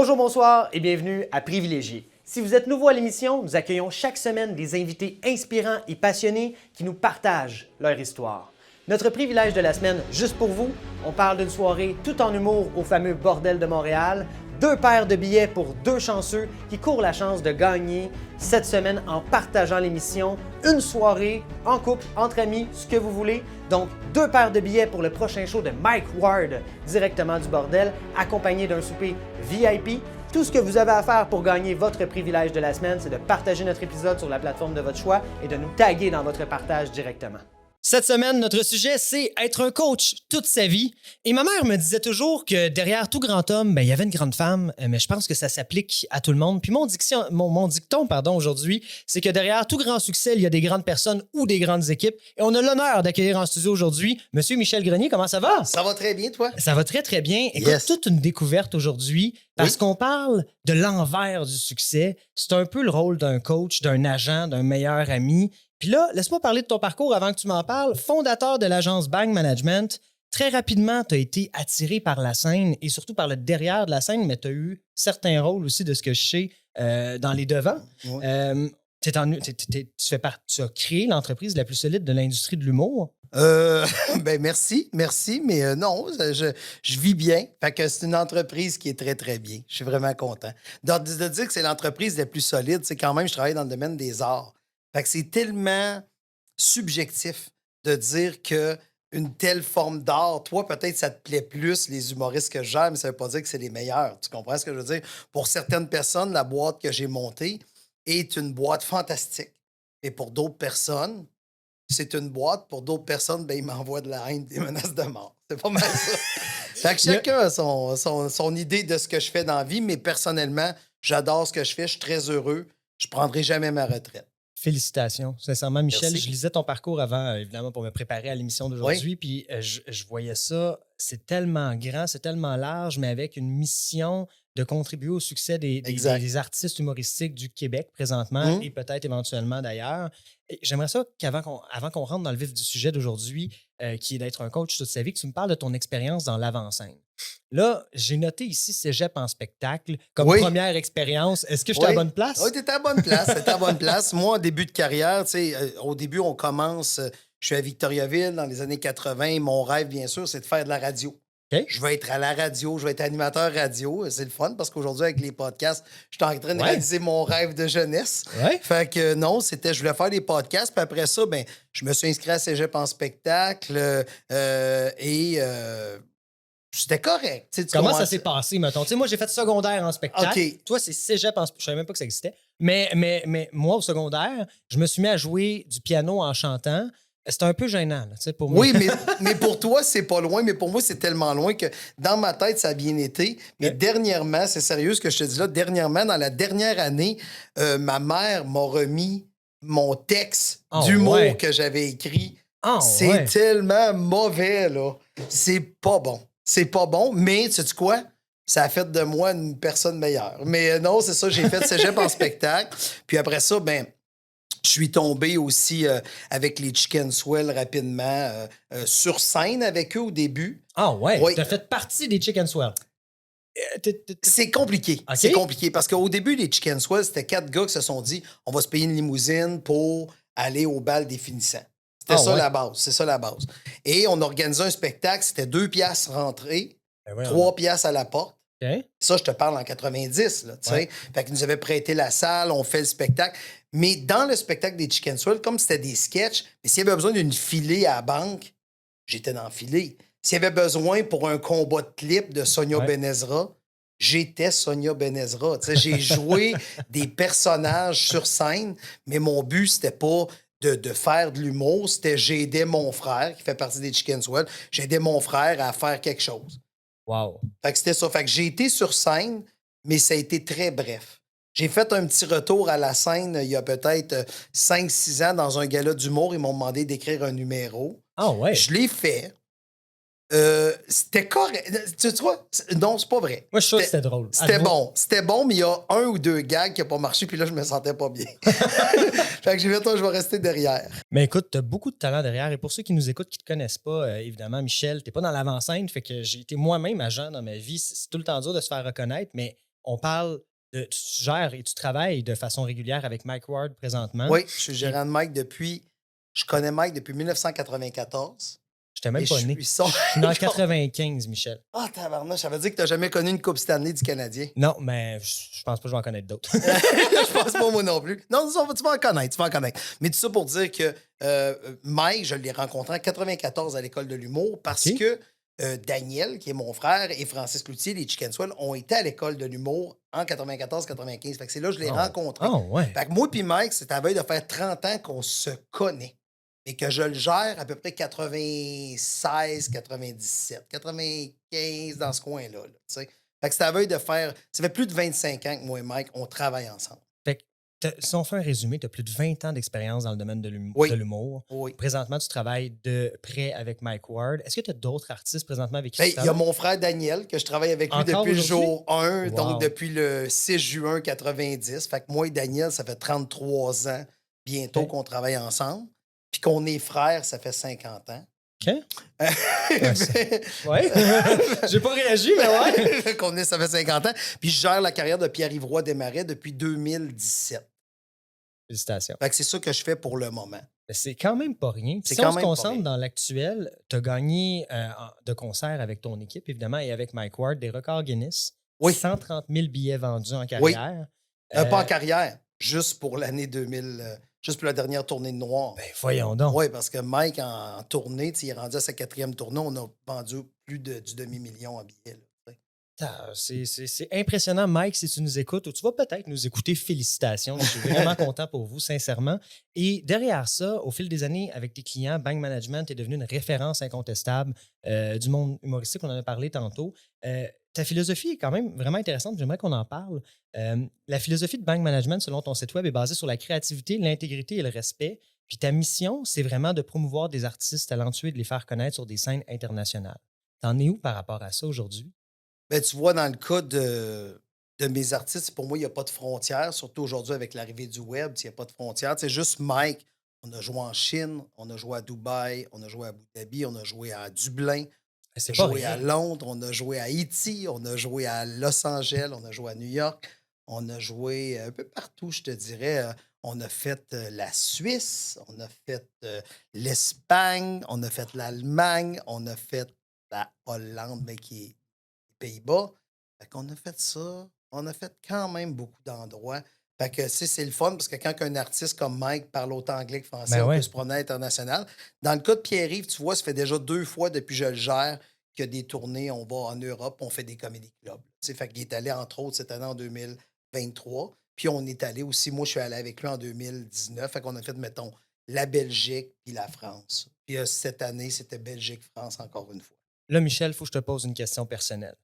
Bonjour, bonsoir et bienvenue à Privilégiés. Si vous êtes nouveau à l'émission, nous accueillons chaque semaine des invités inspirants et passionnés qui nous partagent leur histoire. Notre privilège de la semaine, juste pour vous, on parle d'une soirée tout en humour au fameux Bordel de Montréal, 2 paires de billets pour 2 chanceux qui courent la chance de gagner cette semaine en partageant l'émission, une soirée en couple, entre amis, ce que vous voulez. Donc, 2 paires de billets pour le prochain show de Mike Ward directement du Bordel, accompagné d'un souper VIP. Tout ce que vous avez à faire pour gagner votre privilège de la semaine, c'est de partager notre épisode sur la plateforme de votre choix et de nous taguer dans votre partage directement. Cette semaine, notre sujet, c'est être un coach toute sa vie. Et ma mère me disait toujours que derrière tout grand homme, il y avait une grande femme, mais je pense que ça s'applique à tout le monde. Puis mon dicton aujourd'hui, c'est que derrière tout grand succès, il y a des grandes personnes ou des grandes équipes. Et on a l'honneur d'accueillir en studio aujourd'hui Monsieur Michel Grenier. Comment ça va? Ça va très bien, toi? Ça va très, très bien. Écoute, Yes. toute une découverte aujourd'hui parce qu'on parle de l'envers du succès. C'est un peu le rôle d'un coach, d'un agent, d'un meilleur ami. Puis là, laisse-moi parler de ton parcours avant que tu m'en parles. Fondateur de l'agence Bang Management, très rapidement, tu as été attiré par la scène et surtout par le derrière de la scène, mais tu as eu certains rôles aussi de ce que je sais dans les devants. Ouais. Tu as créé l'entreprise la plus solide de l'industrie de l'humour. Merci, mais non, je vis bien. Fait que c'est une entreprise qui est très, très bien. Je suis vraiment content. De dire que c'est l'entreprise la plus solide, c'est quand même, je travaille dans le domaine des arts. Fait que c'est tellement subjectif de dire que une telle forme d'art, toi, peut-être ça te plaît plus, les humoristes que j'aime, mais ça veut pas dire que c'est les meilleurs. Tu comprends ce que je veux dire? Pour certaines personnes, la boîte que j'ai montée est une boîte fantastique. Et pour d'autres personnes, c'est une boîte. Pour d'autres personnes, ils m'envoient de la haine, des menaces de mort. C'est pas mal ça. Fait que chacun a son idée de ce que je fais dans la vie, mais personnellement, j'adore ce que je fais. Je suis très heureux. Je prendrai jamais ma retraite. Félicitations. Sincèrement, Michel, Merci. je lisais ton parcours avant, évidemment, pour me préparer à l'émission d'aujourd'hui. Puis je voyais ça, c'est tellement grand, c'est tellement large, mais avec une mission de contribuer au succès des artistes humoristiques du Québec présentement et peut-être éventuellement d'ailleurs. Et j'aimerais ça avant qu'on rentre dans le vif du sujet d'aujourd'hui, qui est d'être un coach toute sa vie, que tu me parles de ton expérience dans l'avant-scène. Là, j'ai noté ici Cégep en spectacle comme première expérience. Est-ce que je suis à la bonne place? Oui, tu étais à la bonne place. T'étais à la bonne place. Moi, en début de carrière, au début, on commence. Je suis à Victoriaville dans les années 80. Mon rêve, bien sûr, c'est de faire de la radio. Okay. Je vais être à la radio, je vais être animateur radio. C'est le fun parce qu'aujourd'hui, avec les podcasts, je suis en train de réaliser mon rêve de jeunesse. Fait que non, je voulais faire des podcasts. Puis après ça, je me suis inscrit à Cégep en spectacle c'était correct. Comment ça s'est passé, mettons? Moi, j'ai fait secondaire en spectacle. Okay. Toi, c'est cégep en spectacle. Je savais même pas que ça existait. Mais moi, au secondaire, je me suis mis à jouer du piano en chantant. C'était un peu gênant, là, pour moi. Oui, mais pour toi, c'est pas loin. Mais pour moi, c'est tellement loin que dans ma tête, ça a bien été. Mais dernièrement, c'est sérieux ce que je te dis là, dernièrement, dans la dernière année, ma mère m'a remis mon texte d'humour que j'avais écrit. C'est tellement mauvais, là. C'est pas bon. C'est pas bon, mais sais-tu quoi? Ça a fait de moi une personne meilleure. Mais non, c'est ça, j'ai fait cégep en spectacle. Puis après ça, je suis tombé aussi avec les Chicken Swell rapidement sur scène avec eux au début. Ah ouais? Tu as fait partie des Chicken Swell. C'est compliqué. Okay. C'est compliqué parce qu'au début, les Chicken Swell, c'était 4 gars qui se sont dit on va se payer une limousine pour aller au bal des finissants. C'était la base. C'est ça la base. Et on organisait un spectacle, c'était 2 piastres rentrée, 3 piastres à la porte. Okay. Ça, je te parle en 90, là, tu sais. Fait qu'ils nous avaient prêté la salle, on fait le spectacle. Mais dans le spectacle des Chicken Swell, comme c'était des sketchs, mais s'il y avait besoin d'une filée à la banque, j'étais dans la filée. S'il y avait besoin pour un combat de clip de Sonia Benezra, j'étais Sonia Benezra. Tu sais, j'ai joué des personnages sur scène, mais mon but, c'était pas de faire de l'humour, c'était j'aidais mon frère, qui fait partie des Chicken Swell, j'aidais mon frère à faire quelque chose. Wow. Fait que c'était ça. Fait que j'ai été sur scène, mais ça a été très bref. J'ai fait un petit retour à la scène il y a peut-être 5-6 ans dans un gala d'humour. Ils m'ont demandé d'écrire un numéro. Ah ouais? Je l'ai fait. C'était correct. Tu vois? Non, c'est pas vrai. Moi, je suis sûr que c'était drôle. C'était bon. C'était bon, mais il y a 1 ou 2 gags qui n'ont pas marché, puis là, je me sentais pas bien. Fait que j'ai fait, je vais rester derrière. Mais écoute, tu as beaucoup de talent derrière. Et pour ceux qui nous écoutent, qui ne te connaissent pas, évidemment, Michel, tu n'es pas dans l'avant-scène. Fait que j'ai été moi-même agent dans ma vie. C'est tout le temps dur de se faire reconnaître, mais on parle de. Tu gères et tu travailles de façon régulière avec Mike Ward présentement. Oui, je suis Puis, gérant de Mike depuis. Je connais Mike depuis 1994 je n'étais et même je pas né. suis son. Je suis né en 95, Michel. Ah, tabarnouche, ça veut dire que tu n'as jamais connu une Coupe Stanley du Canadien. Non, mais je pense pas que je vais en connaître d'autres. Je pense pas moi non plus. Non, tu vas en connaître, tu vas en connaître. Mais tout ça pour dire que Mike, je l'ai rencontré en 94 à l'école de l'humour parce OK. que Daniel, qui est mon frère, et Francis Cloutier, les Chickenswell, ont été à l'école de l'humour en 94-95. Fait que c'est là que je l'ai rencontré. Oh, ouais. Fait que moi puis Mike, c'est à veille de faire 30 ans qu'on se connaît et que je le gère à peu près 96, 97, 95 dans ce coin-là. Tu sais. Fait que c'est à veille de faire. Ça fait plus de 25 ans que moi et Mike, on travaille ensemble. Fait que si on fait un résumé, tu as plus de 20 ans d'expérience dans le domaine de Oui. l'humour. Oui. Présentement, tu travailles de près avec Mike Ward. Est-ce que tu as d'autres artistes présentement avec qui Ben, tu il y a travailles? mon frère Daniel, que je travaille avec lui Encore depuis le aujourd'hui? jour 1, Wow. donc depuis le 6 juin 90. Fait que moi et Daniel, ça fait 33 ans bientôt OK. qu'on travaille ensemble. Puis qu'on est frères, ça fait 50 ans. OK. Ouais. J'ai pas réagi, mais ouais. Ça fait 50 ans. Puis je gère la carrière de Pierre-Yves Roy Desmarais depuis 2017. Félicitations. Fait que c'est ça que je fais pour le moment. C'est quand même pas rien. C'est Si quand on se même pas concentre rien. dans l'actuel, tu as gagné de concert avec ton équipe, évidemment, et avec Mike Ward, des records Guinness. Oui. 130 000 billets vendus en carrière. Pas en carrière, juste pour l'année 2000, juste pour la dernière tournée de Noir. Ben, voyons donc. Oui, parce que Mike, en tournée, il est rendu à sa 4e tournée, on a vendu plus du demi-million en billets. Là, c'est impressionnant, Mike, si tu nous écoutes, ou tu vas peut-être nous écouter, félicitations. Je suis vraiment content pour vous, sincèrement. Et derrière ça, au fil des années, avec tes clients, Bang Management est devenu une référence incontestable du monde humoristique, on en a parlé tantôt. Ta philosophie est quand même vraiment intéressante, j'aimerais qu'on en parle. La philosophie de Bang Management, selon ton site web, est basée sur la créativité, l'intégrité et le respect. Puis ta mission, c'est vraiment de promouvoir des artistes talentueux et de les faire connaître sur des scènes internationales. T'en es où par rapport à ça aujourd'hui? Ben, tu vois, dans le cas de mes artistes, pour moi, il n'y a pas de frontières, surtout aujourd'hui avec l'arrivée du web, il n'y a pas de frontières. C'est juste Mike. On a joué en Chine, on a joué à Dubaï, on a joué à Abu Dhabi, on a joué à Dublin, on C'est a pas joué à rien. Londres, on a joué à Haïti, on a joué à Los Angeles, on a joué à New York, on a joué un peu partout, je te dirais. On a fait la Suisse, on a fait l'Espagne, on a fait l'Allemagne, on a fait la Hollande, mais qui est Pays-Bas. Fait qu'on a fait ça. On a fait quand même beaucoup d'endroits. Fait que, tu sais, c'est le fun parce que quand un artiste comme Mike parle autant anglais que français, Ben on peut ouais. se promener à l'international. Dans le cas de Pierre-Yves, tu vois, ça fait déjà 2 fois depuis que je le gère qu'il y a des tournées. On va en Europe, on fait des comédie clubs. Tu sais, fait qu'il est allé, entre autres, cette année en 2023. Puis on est allé aussi, moi, je suis allé avec lui en 2019. Fait qu'on a fait, mettons, la Belgique puis la France. Puis cette année, c'était Belgique-France encore une fois. Là, Michel, il faut que je te pose une question personnelle.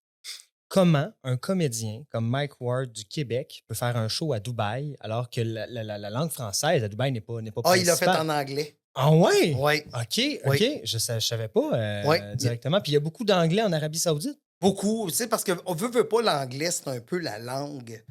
Comment un comédien comme Mike Ward du Québec peut faire un show à Dubaï alors que la langue française à Dubaï n'est pas Ah, il l'a fait principale? en anglais. Ah ouais? Oui. OK, Oui. OK. Je savais pas Oui. directement. Puis il y a beaucoup d'anglais en Arabie Saoudite. Beaucoup, tu sais, parce qu'on veut pas l'anglais, c'est un peu la langue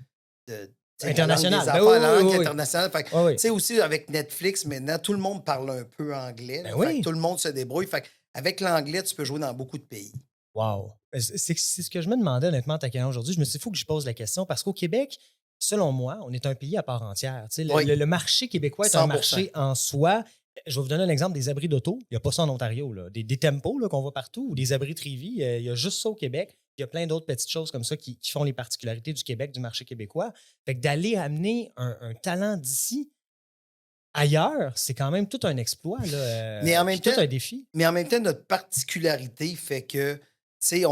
de. Tu sais, Internationale. La Ben langue des oui, affaires, la oui, langue oui, oui. internationale. Fait que, Oui, oui. tu sais, aussi avec Netflix, maintenant, tout le monde parle un peu anglais. Ben Là. Fait oui. que tout le monde se débrouille. Fait que avec l'anglais, tu peux jouer dans beaucoup de pays. Wow. C'est ce que je me demandais honnêtement en t'accueillant aujourd'hui. Je me suis dit, il faut que je pose la question parce qu'au Québec, selon moi, on est un pays à part entière. Tu sais, Oui. le marché québécois est un 100%. marché en soi. Je vais vous donner un exemple des abris d'auto. Il n'y a pas ça en Ontario. Là. Des tempos là, qu'on voit partout ou des abris Trivi. Il y a juste ça au Québec. Il y a plein d'autres petites choses comme ça qui font les particularités du Québec, du marché québécois. Fait que d'aller amener un talent d'ici ailleurs, c'est quand même tout un exploit. Là, Mais en même puis temps- tout un défi. Mais en même temps, notre particularité fait que, tu sais,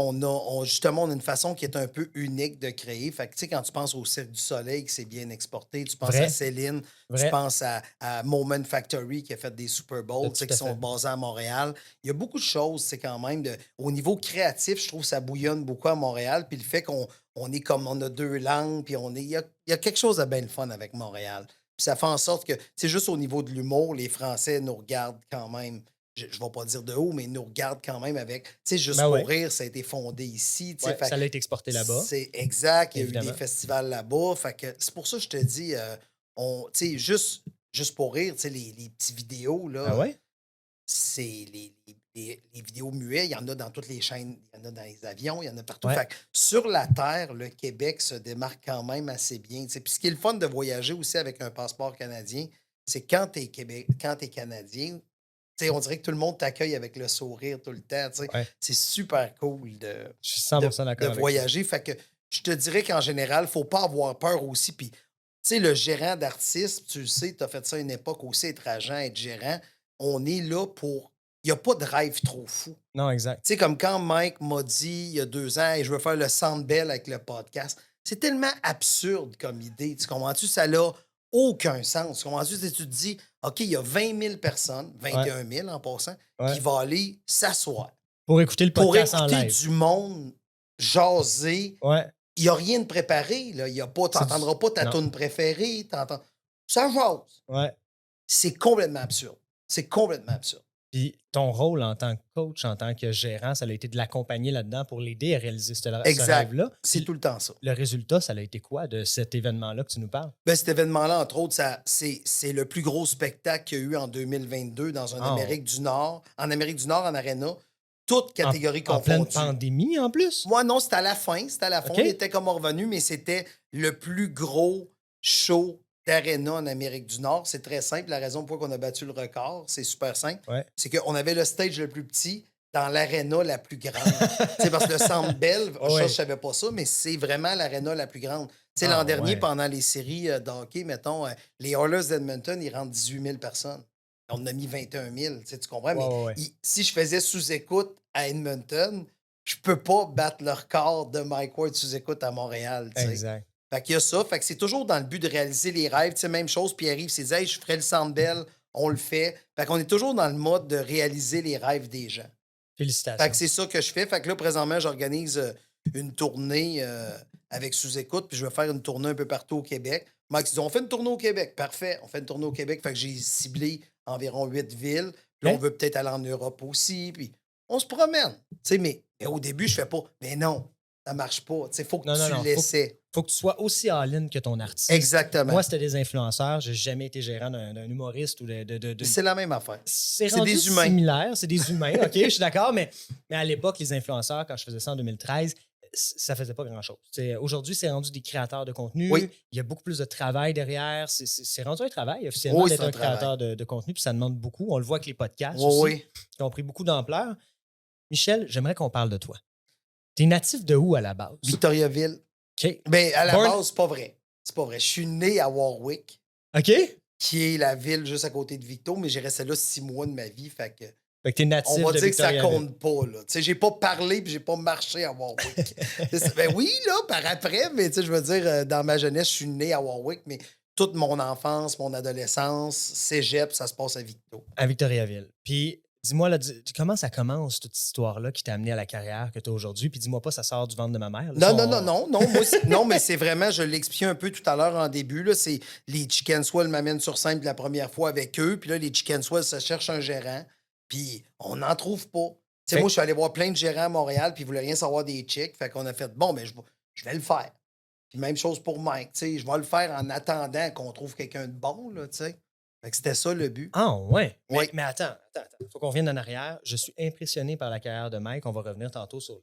justement, on a une façon qui est un peu unique de créer. Fait que, tu sais, quand tu penses au Cirque du Soleil, qui s'est bien exporté, tu penses Vrai. à Céline, Vrai. tu penses à Moment Factory qui a fait des Super Bowls, tu sais, Tout à qui sont fait. basés à Montréal. Il y a beaucoup de choses, c'est quand même, au niveau créatif, je trouve que ça bouillonne beaucoup à Montréal. Puis le fait qu'on est comme, on a 2 langues, puis il y a quelque chose de bien le fun avec Montréal. Puis ça fait en sorte que, c'est juste au niveau de l'humour, les Français nous regardent quand même. Je ne vais pas dire de haut, mais ils nous regardent quand même avec. Tu sais, Juste Ben pour ouais. rire, ça a été fondé ici. tu sais, Ouais, fait ça a été exporté là-bas. C'est exact. Il y a eu Évidemment. des festivals là-bas. Fait que c'est pour ça que je te dis, tu sais, juste pour rire, tu sais, les petits vidéos, là, Ah ouais? c'est les vidéos muets, il y en a dans toutes les chaînes, il y en a dans les avions, il y en a partout. Ouais. Fait que sur la Terre, le Québec se démarque quand même assez bien. Tu sais. Puis ce qui est le fun de voyager aussi avec un passeport canadien, c'est quand tu es Canadien, tu sais, on dirait que tout le monde t'accueille avec le sourire tout le temps. Tu sais. Ouais. C'est super cool Je suis de, 100% de d'accord avec toi. voyager. Fait que je te dirais qu'en général, il ne faut pas avoir peur aussi. Puis, tu sais, le gérant d'artiste, tu le sais, tu as fait ça à une époque aussi, être agent, être gérant. On est là pour. Il n'y a pas de rêve trop fou. Non, exact. Tu sais, comme quand Mike m'a dit il y a 2 ans, hey, je veux faire le Sandbell avec le podcast. C'est tellement absurde comme idée. Tu comprends-tu? Ça n'a aucun sens. Tu comprends-tu? Tu te dis, OK, il y a 20 000 personnes, Ouais. 21 000 en passant, Ouais. qui vont aller s'asseoir Pour écouter le pour podcast en écouter live. du monde jaser. Ouais. Il n'y a rien de préparé. Là. Tu n'entendras pas ta Non. tune préférée. Ça jase. Ouais. C'est complètement absurde. C'est complètement absurde. Puis ton rôle en tant que coach, en tant que gérant, ça a été de l'accompagner là-dedans pour l'aider à réaliser ce Exact. rêve-là. C'est Puis tout le temps ça. le résultat, ça a été quoi de cet événement-là que tu nous parles? Ben, cet événement-là, entre autres, c'est le plus gros spectacle qu'il y a eu en 2022 dans Ah. Amérique du Nord. En Amérique du Nord, en Arena, toutes catégories En pleine confondues. pandémie, en plus? Moi, non, c'était à la fin. C'était à la fin. OK. On était comme revenu, mais c'était le plus gros show d'Arena en Amérique du Nord. C'est très simple. La raison pour laquelle on a battu le record, c'est super simple. Ouais. C'est qu'on avait le stage le plus petit dans l'aréna la plus grande. Tu sais, parce que le Centre Bell, Ouais. je ne savais pas ça, mais c'est vraiment l'aréna la plus grande. Tu sais, Ah, l'an dernier, ouais. pendant les séries de hockey, mettons, les Oilers d'Edmonton, ils rentrent 18 000 personnes. On en a mis 21 000, tu sais, tu comprends? Ouais, Mais ouais. si je faisais sous-écoute à Edmonton, je peux pas battre le record de Mike Ward sous-écoute à Montréal. Tu sais. Exact. Fait qu'il y a ça. Fait que c'est toujours dans le but de réaliser les rêves. Tu sais, même chose, Pierre-Yves s'est dit, hey, je ferais le Centre Bell, on le fait. Fait qu'on est toujours dans le mode de réaliser les rêves des gens. Félicitations. Fait que c'est ça que je fais. Fait que là, présentement, j'organise une tournée avec Sous-Écoute, puis je vais faire une tournée un peu partout au Québec. Mike dit, on fait une tournée au Québec. Parfait, on fait une tournée au Québec. Fait que j'ai ciblé environ 8 villes. Puis là, Hein? on veut peut-être aller en Europe aussi. Puis on se promène. Tu sais, mais au début, je fais pas, mais non, ça marche pas. Tu sais, faut que tu l'essaies. Faut que tu sois aussi all-in que ton artiste. Exactement. Moi, c'était des influenceurs. J'ai jamais été gérant d'un humoriste ou C'est la même affaire. C'est C'est rendu des humains. similaire, c'est des humains, OK, je suis d'accord, mais à l'époque, les influenceurs, quand je faisais ça en 2013, ça faisait pas grand-chose. Aujourd'hui, c'est rendu des créateurs de contenu. Oui. Il y a beaucoup plus de travail derrière. C'est rendu un travail, officiellement, Oui, d'être c'est un un créateur de contenu, puis ça demande beaucoup. On le voit avec les podcasts Oui, aussi, oui. qui ont pris beaucoup d'ampleur. Michel, j'aimerais qu'on parle de toi. T'es natif de où à la base? Victoriaville. OK. Ben, à la Born- base, c'est pas vrai. C'est pas vrai. Je suis né à Warwick, OK? qui est la ville juste à côté de Victo, mais j'ai resté là 6 mois de ma vie. Fait que Fait que t'es natif on va de dire que ça Victoriaville. compte pas, là. Tu sais, j'ai pas parlé puis j'ai pas marché à Warwick. Ben oui, là, par après, mais tu sais, je veux dire, dans ma jeunesse, je suis né à Warwick, mais toute mon enfance, mon adolescence, cégep, ça se passe à Victo. À Victoriaville. Puis, dis-moi, là, comment ça commence, toute cette histoire-là qui t'a amené à la carrière que tu as aujourd'hui? Puis, dis-moi pas, ça sort du ventre de ma mère. là. Non. Moi, non, mais c'est vraiment, je l'expliquais un peu tout à l'heure en début, là, c'est les Chicken Swell m'amènent sur scène pour la première fois avec eux, puis là, les Chicken Swell se cherchent un gérant, puis on n'en trouve pas. Tu sais, Fait- moi, je suis allé voir plein de gérants à Montréal, puis ils voulaient rien savoir des chicks, fait qu'on a fait, bon, ben, je vais le faire. Puis même chose pour Mike, tu sais, je vais le faire en attendant qu'on trouve quelqu'un de bon, là, tu sais. Fait que c'était ça le but. Ah, ouais. Oui. Mais attends. Faut qu'on revienne en arrière. Je suis impressionné par la carrière de Mike. On va revenir tantôt sur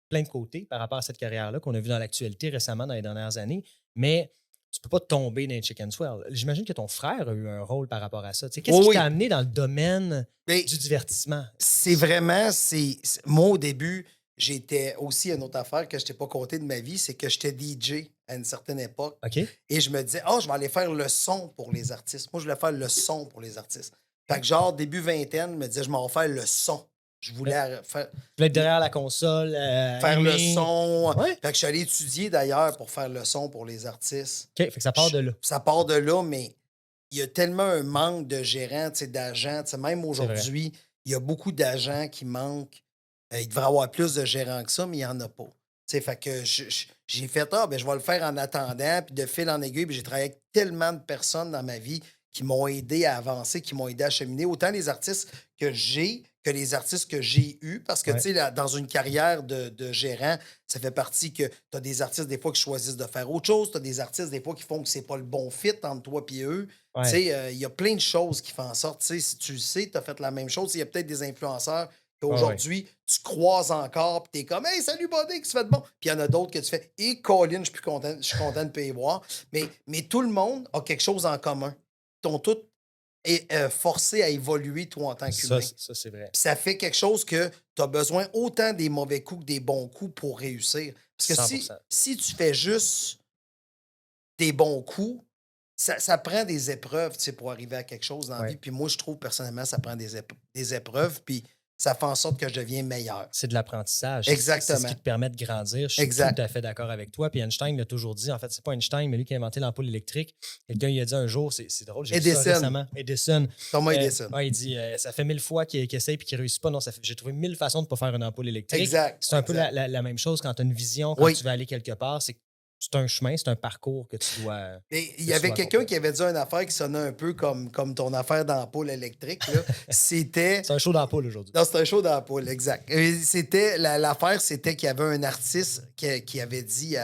plein de côtés par rapport à cette carrière-là qu'on a vue dans l'actualité récemment dans les dernières années. Mais tu peux pas tomber dans les Chicken Swell. J'imagine que ton frère a eu un rôle par rapport à ça. Tu sais, qu'est-ce qui Oui. t'a amené dans le domaine Mais du divertissement? c'est vraiment, moi, au début, j'étais aussi une autre affaire que je t'ai pas compté de ma vie, c'est que j'étais DJ à une certaine époque. OK? Et je me disais, je vais aller faire le son pour les artistes. Moi, je voulais faire le son pour les artistes. Fait que genre, début vingtaine, je me disais, je m'en vais faire le son. Je voulais faire Tu voulais être derrière la console. le son. Ouais. Fait que je suis allé étudier d'ailleurs pour faire le son pour les artistes. OK, fait que ça part de là. Ça part de là, mais il y a tellement un manque de gérants, tu sais, d'agents. Tu sais, même aujourd'hui, il y a beaucoup d'agents qui manquent. Il devrait y avoir plus de gérants que ça, mais il n'y en a pas. Tu sais, fait que j'ai fait, je vais le faire en attendant, puis de fil en aiguille, puis j'ai travaillé avec tellement de personnes dans ma vie qui m'ont aidé à avancer, qui m'ont aidé à cheminer, autant les artistes que j'ai que les artistes que j'ai eus, parce que, Ouais. tu sais, là, dans une carrière de gérant, ça fait partie que tu as des artistes, des fois, qui choisissent de faire autre chose, tu as des artistes, des fois, qui font que c'est pas le bon fit entre toi et eux. Ouais. Tu sais, il y a plein de choses qui font en sorte, tu sais, si tu le sais, tu as fait la même chose. Il y a peut-être des influenceurs Ouais, ouais. qu'aujourd'hui, tu croises encore, puis tu es comme Hey, salut buddy, qu'est-ce que tu fais de bon? Puis il y en a d'autres que tu fais Et Colin, je suis content de payer voir. Mais tout le monde a quelque chose en commun. Ils t'ont tous forcé à évoluer, toi, en tant qu'humain. Ça c'est vrai. Puis ça fait quelque chose que tu as besoin autant des mauvais coups que des bons coups pour réussir. Parce que 100%. si tu fais juste des bons coups, ça prend des épreuves, tu sais, pour arriver à quelque chose dans la vie. Ouais. Puis moi, je trouve personnellement, ça prend des épreuves, puis ça fait en sorte que je deviens meilleur. C'est de l'apprentissage. C'est ce Exactement. qui te permet de grandir. Je suis Exact. tout à fait d'accord avec toi. Puis Einstein l'a toujours dit. En fait, c'est pas Einstein, mais lui qui a inventé l'ampoule électrique. Quelqu'un lui a dit un jour, c'est drôle, j'ai vu ça Edison. récemment. Edison. Thomas Edison. Ouais, il dit ça fait 1000 fois qu'il essaye puis qu'il réussit pas. Non, j'ai trouvé 1000 façons de ne pas faire une ampoule électrique. Exact. C'est un peu exact. la même chose quand tu as une vision, quand Oui. tu veux aller quelque part. C'est un chemin, c'est un parcours que tu dois. Mais il y tu avait dois quelqu'un accomplir. qui avait dit une affaire qui sonnait un peu comme ton affaire d'ampoule électrique. Là. C'était. C'est un show d'ampoule aujourd'hui. Non, c'était un show d'ampoule, exact. L'affaire, c'était qu'il y avait un artiste qui avait dit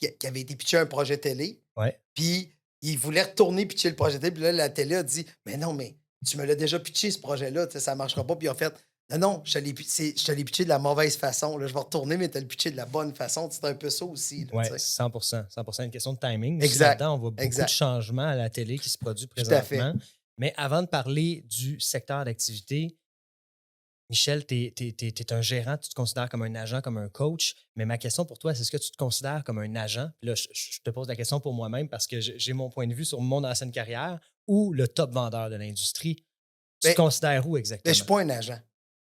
qui avait été pitché un projet télé, Ouais. puis il voulait retourner pitcher le projet télé, puis là, la télé a dit Mais non, mais tu me l'as déjà pitché, ce projet-là, tu sais, ça ne marchera pas. Puis en fait, non, je te l'ai pitché de la mauvaise façon. Là, je vais retourner, mais tu as le pitché de la bonne façon. C'est un peu ça aussi. Là, Oui, tu sais. 100%. 100%. Une question de timing. Exact. Là-dedans, on voit beaucoup Exact. de changements à la télé qui se produisent Tout à fait. présentement. Mais avant de parler du secteur d'activité, Michel, tu es un gérant, tu te considères comme un agent, comme un coach. Mais ma question pour toi, c'est est-ce que tu te considères comme un agent? Puis là, je te pose la question pour moi-même parce que j'ai mon point de vue sur mon ancienne carrière ou le top vendeur de l'industrie. Tu Ben, te considères où Mais exactement? je ne suis pas un agent.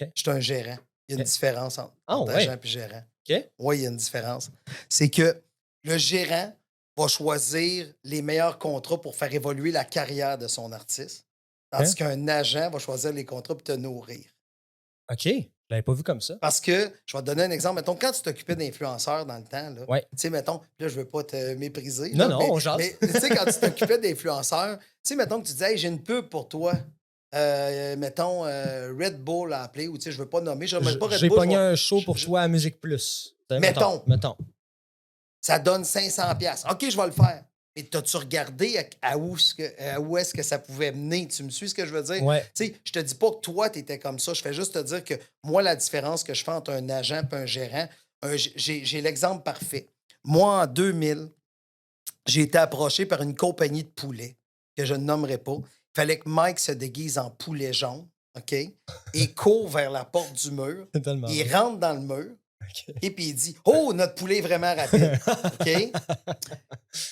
OK. Je suis un gérant. Il y a une OK. différence entre ouais. agent et gérant. OK. Oui, il y a une différence. C'est que le gérant va choisir les meilleurs contrats pour faire évoluer la carrière de son artiste, tandis OK. qu'un agent va choisir les contrats pour te nourrir. OK. Je ne l'avais pas vu comme ça. Parce que, je vais te donner un exemple. Mettons, quand tu t'occupais d'influenceurs dans le temps, là, Ouais. tu sais, mettons, là, je veux pas te mépriser. Non, là, non, on jase. mais tu sais, quand tu t'occupais d'influenceurs, tu sais, mettons que tu disais, hey, j'ai une pub pour toi. Mettons, Red Bull à appeler, ou tu sais, je veux pas nommer. Je ne pas Red J'ai Bull. pogné un show pour toi à Musique Plus. Mettons. Mettons. Ça donne 500$. OK, je vais le faire. Mais t'as-tu regardé à où est-ce que ça pouvait mener? Tu me suis ce que je veux dire? Ouais. Tu sais, je te dis pas que toi, tu étais comme ça. Je fais juste te dire que moi, la différence que je fais entre un agent et un gérant, j'ai l'exemple parfait. Moi, en 2000, j'ai été approché par une compagnie de poulets que je ne nommerai pas. Il fallait que Mike se déguise en poulet jaune, OK? Et court vers la porte du mur. C'est tellement Il bon. rentre dans le mur. OK. Et puis il dit Oh, notre poulet est vraiment rapide. OK?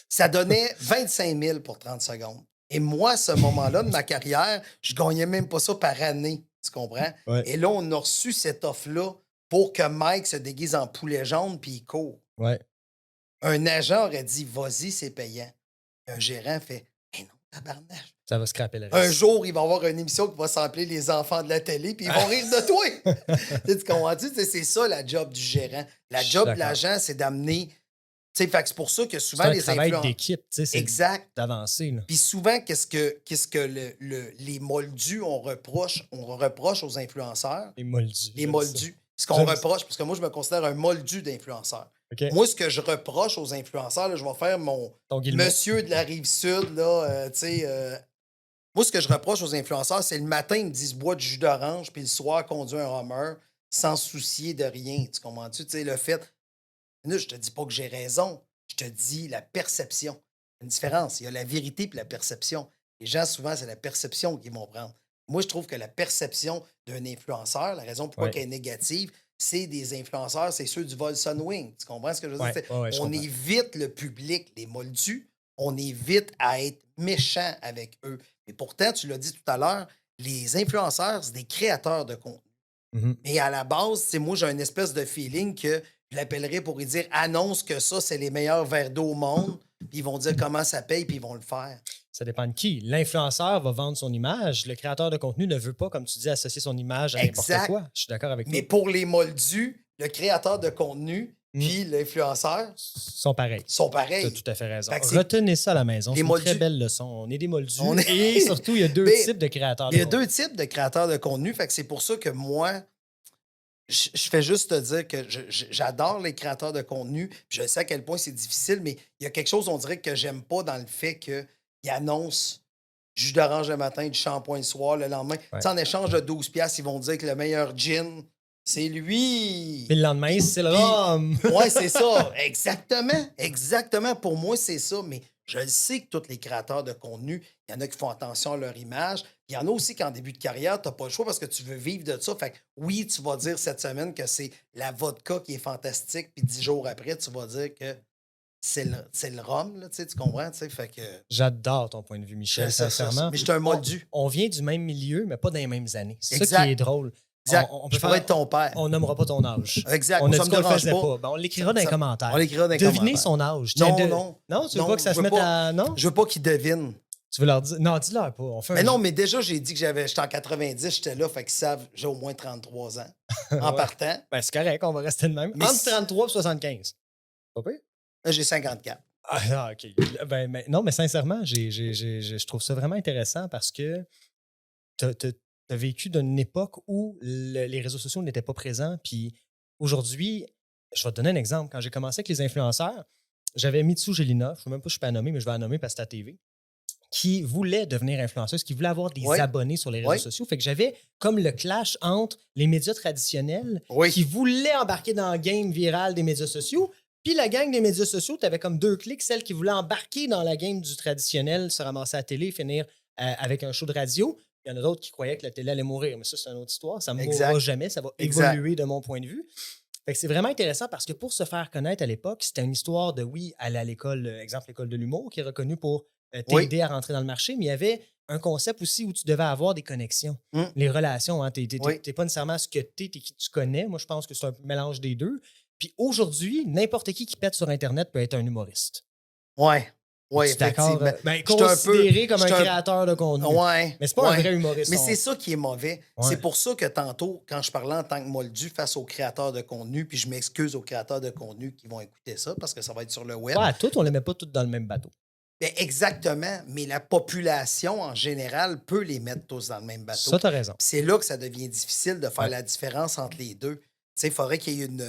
Ça donnait 25 000 pour 30 secondes. Et moi, à ce moment-là de ma carrière, je gagnais même pas ça par année. Tu comprends? Ouais. Et là, on a reçu cette offre-là pour que Mike se déguise en poulet jaune puis il court. Ouais. Un agent aurait dit Vas-y, c'est payant. Un gérant fait Eh non, tabarnak. Ça va scraper la Un vis. jour, il va y avoir une émission qui va s'appeler Les enfants de la télé, puis ils vont rire de toi. Tu comprends-tu? C'est ça la job du gérant. La Je suis job de d'accord. l'agent, c'est d'amener. Tu sais, fait que c'est pour ça que C'est souvent un les travail influenceurs. d'équipe, tu sais, c'est Exact. d'avancer. Là. Puis souvent, qu'est-ce que les moldus on reproche aux influenceurs? Les moldus. Les j'aime moldus. Ce qu'on J'aime ça. reproche, parce que moi, je me considère un moldu d'influenceur. ça. OK. Moi, ce que je reproche aux influenceurs, là, je vais faire mon Ton guillemet. monsieur de la Rive-Sud, là, tu sais. Moi, ce que je reproche aux influenceurs, c'est le matin, ils me disent bois du jus d'orange, puis le soir, conduis un Hummer sans soucier de rien. Tu comprends-tu? Tu sais, le fait. Là, je te dis pas que j'ai raison. Je te dis la perception. Il y a une différence. Il y a la vérité et la perception. Les gens, souvent, c'est la perception qu'ils vont prendre. Moi, je trouve que la perception d'un influenceur, la raison pourquoi Ouais. elle est négative, c'est des influenceurs, c'est ceux du vol Sunwing. Tu comprends ce que je veux dire? Ouais, C'est- ouais, je on comprends. évite le public, les moldus, on évite à être méchant avec eux. Mais pourtant, tu l'as dit tout à l'heure, les influenceurs, c'est des créateurs de contenu. Mhm. Mais à la base, c'est moi, j'ai une espèce de feeling que je l'appellerais pour lui dire annonce que ça, c'est les meilleurs verres d'eau au monde, puis ils vont dire comment ça paye, puis ils vont le faire. Ça dépend de qui. L'influenceur va vendre son image. Le créateur de contenu ne veut pas, comme tu dis, associer son image à n'importe Exact. quoi. Je suis d'accord avec Mais toi. pour les moldus, le créateur de contenu Mm. puis l'influenceur Ils sont pareils. sont Tu as pareils. tout à fait raison. Fait que c'est- Retenez ça à la maison. Les C'est une moldus- très belle leçon. On est des moldus. On est- Et surtout, il y a deux Mais types de créateurs de Il y a contenu. deux types de créateurs de contenu, fait que c'est pour ça que moi, je fais juste te dire que j'adore les créateurs de contenu. Puis je sais à quel point c'est difficile, mais il y a quelque chose, on dirait, que j'aime pas dans le fait qu'ils annoncent jus d'orange le matin, du shampoing le soir, le lendemain. Tu Ouais. sais, en échange de 12 piastres, ils vont dire que le meilleur gin, c'est lui. Puis le lendemain, c'est le Puis, rhum. ouais, c'est ça. Exactement. Exactement. Pour moi, c'est ça. Mais je le sais que tous les créateurs de contenu, il y en a qui font attention à leur image. Il y en a aussi qu'en début de carrière, tu n'as pas le choix parce que tu veux vivre de ça. Fait que oui, tu vas dire cette semaine que c'est la vodka qui est fantastique, puis 10 jours après, tu vas dire que c'est le rhum, là, tu comprends? Tu sais, fait que J'adore ton point de vue, Michel, sincèrement. mais je suis un On, moldu. on vient du même milieu, mais pas dans les mêmes années. C'est ça Exact. qui est drôle. Exact. On Je peut pourrais être ton père. On nommera pas ton âge. Exact. On a Ça dit me qu'on le dérange faisait pas. pas. Ben, on l'écrira dans les commentaires. On l'écrira dans les Devinez commentaires. son âge. Non, Tiens, non. Non, tu veux Non, pas que ça je se veux mette pas. à. Non? Je veux pas qu'ils devinent. Tu veux leur dire. Non, dis-leur pas. On fait Mais un non, jeu. mais déjà, j'ai dit que j'étais en 90, j'étais là, fait qu'ils savent j'ai au moins 33 ans en Ouais. partant. Ben, c'est correct, on va rester de même. Mais Entre si- 33 et 75. Pas pire? Là, j'ai 54. Ah, OK. Non, mais sincèrement, je trouve ça vraiment intéressant parce que tu as vécu d'une époque où les réseaux sociaux n'étaient pas présents. Puis aujourd'hui, je vais te donner un exemple. Quand j'ai commencé avec les influenceurs, j'avais Mitsu Gelina, je ne sais même pas si je peux la nommer, mais je vais la nommer parce que c'est à TV, qui voulait devenir influenceuse, qui voulait avoir des Oui. abonnés sur les réseaux Oui. sociaux. Fait que j'avais comme le clash entre les médias traditionnels Oui. qui voulaient embarquer dans le game viral des médias sociaux, puis la gang des médias sociaux, tu avais comme 2 clics, celle qui voulait embarquer dans la game du traditionnel, se ramasser à la télé, finir avec un show de radio. Il y en a d'autres qui croyaient que la télé allait mourir, mais ça, c'est une autre histoire. Ça ne Exact. mourra jamais, ça va Exact. évoluer de mon point de vue. Fait que c'est vraiment intéressant parce que pour se faire connaître à l'époque, c'était une histoire de, oui, aller à l'école, exemple, l'école de l'humour, qui est reconnue pour t'aider Oui. à rentrer dans le marché, mais il y avait un concept aussi où tu devais avoir des connexions, les relations. Hein, tu Oui. n'es pas nécessairement ce que tu es, qui tu connais. Moi, je pense que c'est un mélange des deux. Puis aujourd'hui, n'importe qui pète sur Internet peut être un humoriste. Ouais. Oui, Tu es d'accord? effectivement. Ben, Je suis un peu- considéré comme je un suis un- créateur de contenu. Ouais. Mais c'est pas un ouais. vrai humoriste. Mais c'est ça qui est mauvais. Ouais. C'est pour ça que tantôt, quand je parlais en tant que moldu face aux créateurs de contenu, puis je m'excuse aux créateurs de contenu qui vont écouter ça parce que ça va être sur le web. Pas à toutes, on les met pas toutes dans le même bateau. Ben, exactement, mais la population en général peut les mettre tous dans le même bateau. Ça, tu as raison. Puis c'est là que ça devient difficile de faire Ouais. la différence entre les deux. Tu sais, il faudrait qu'il y ait une.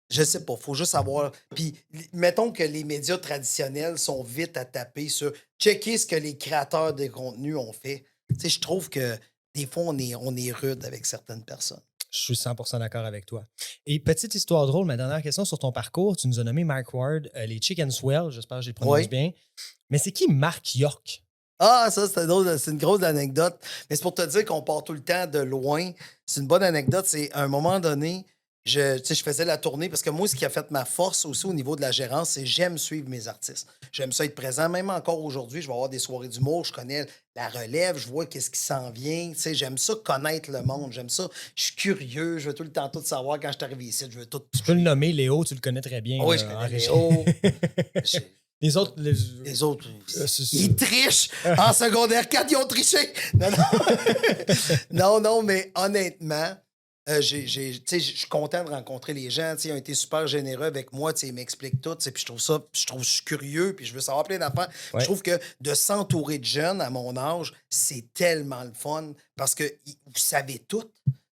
Je sais pas, il faut juste savoir. Puis mettons que les médias traditionnels sont vite à taper sur checker ce que les créateurs de contenu ont fait. Tu sais, je trouve que des fois, on est rude avec certaines personnes. Je suis 100% d'accord avec toi. Et petite histoire drôle, ma dernière question sur ton parcours, tu nous as nommé Mark Ward, les Chicken Swell, j'espère que je les prononce Oui. bien. Mais c'est qui Mark York? Ah, ça, c'est une grosse anecdote. Mais c'est pour te dire qu'on part tout le temps de loin. C'est une bonne anecdote. C'est à un moment donné, tu sais, je faisais la tournée parce que moi, ce qui a fait ma force aussi au niveau de la gérance, c'est j'aime suivre mes artistes. J'aime ça être présent. Même encore aujourd'hui, je vais avoir des soirées d'humour, je connais la relève, je vois qu'est-ce qui s'en vient. Tu sais, j'aime ça connaître le monde. J'aime ça. Je suis curieux. Je veux tout le temps tout savoir quand je suis arrivé ici. Je veux tout. Tu peux le nommer, Léo, tu le connais très bien. Ah oui, je en connais régie. Léo. J'ai- Les autres, Les autres, c'est ils trichent. En secondaire 4, ils ont triché. Non, non. non, mais honnêtement, tu sais, je suis content de rencontrer les gens. Tu sais, ils ont été super généreux avec moi. Tu sais, ils m'expliquent tout. Tu sais, puis je suis curieux, puis je veux savoir plein d'affaires. Ouais. Je trouve que de s'entourer de jeunes à mon âge, c'est tellement le fun parce que vous savez tout.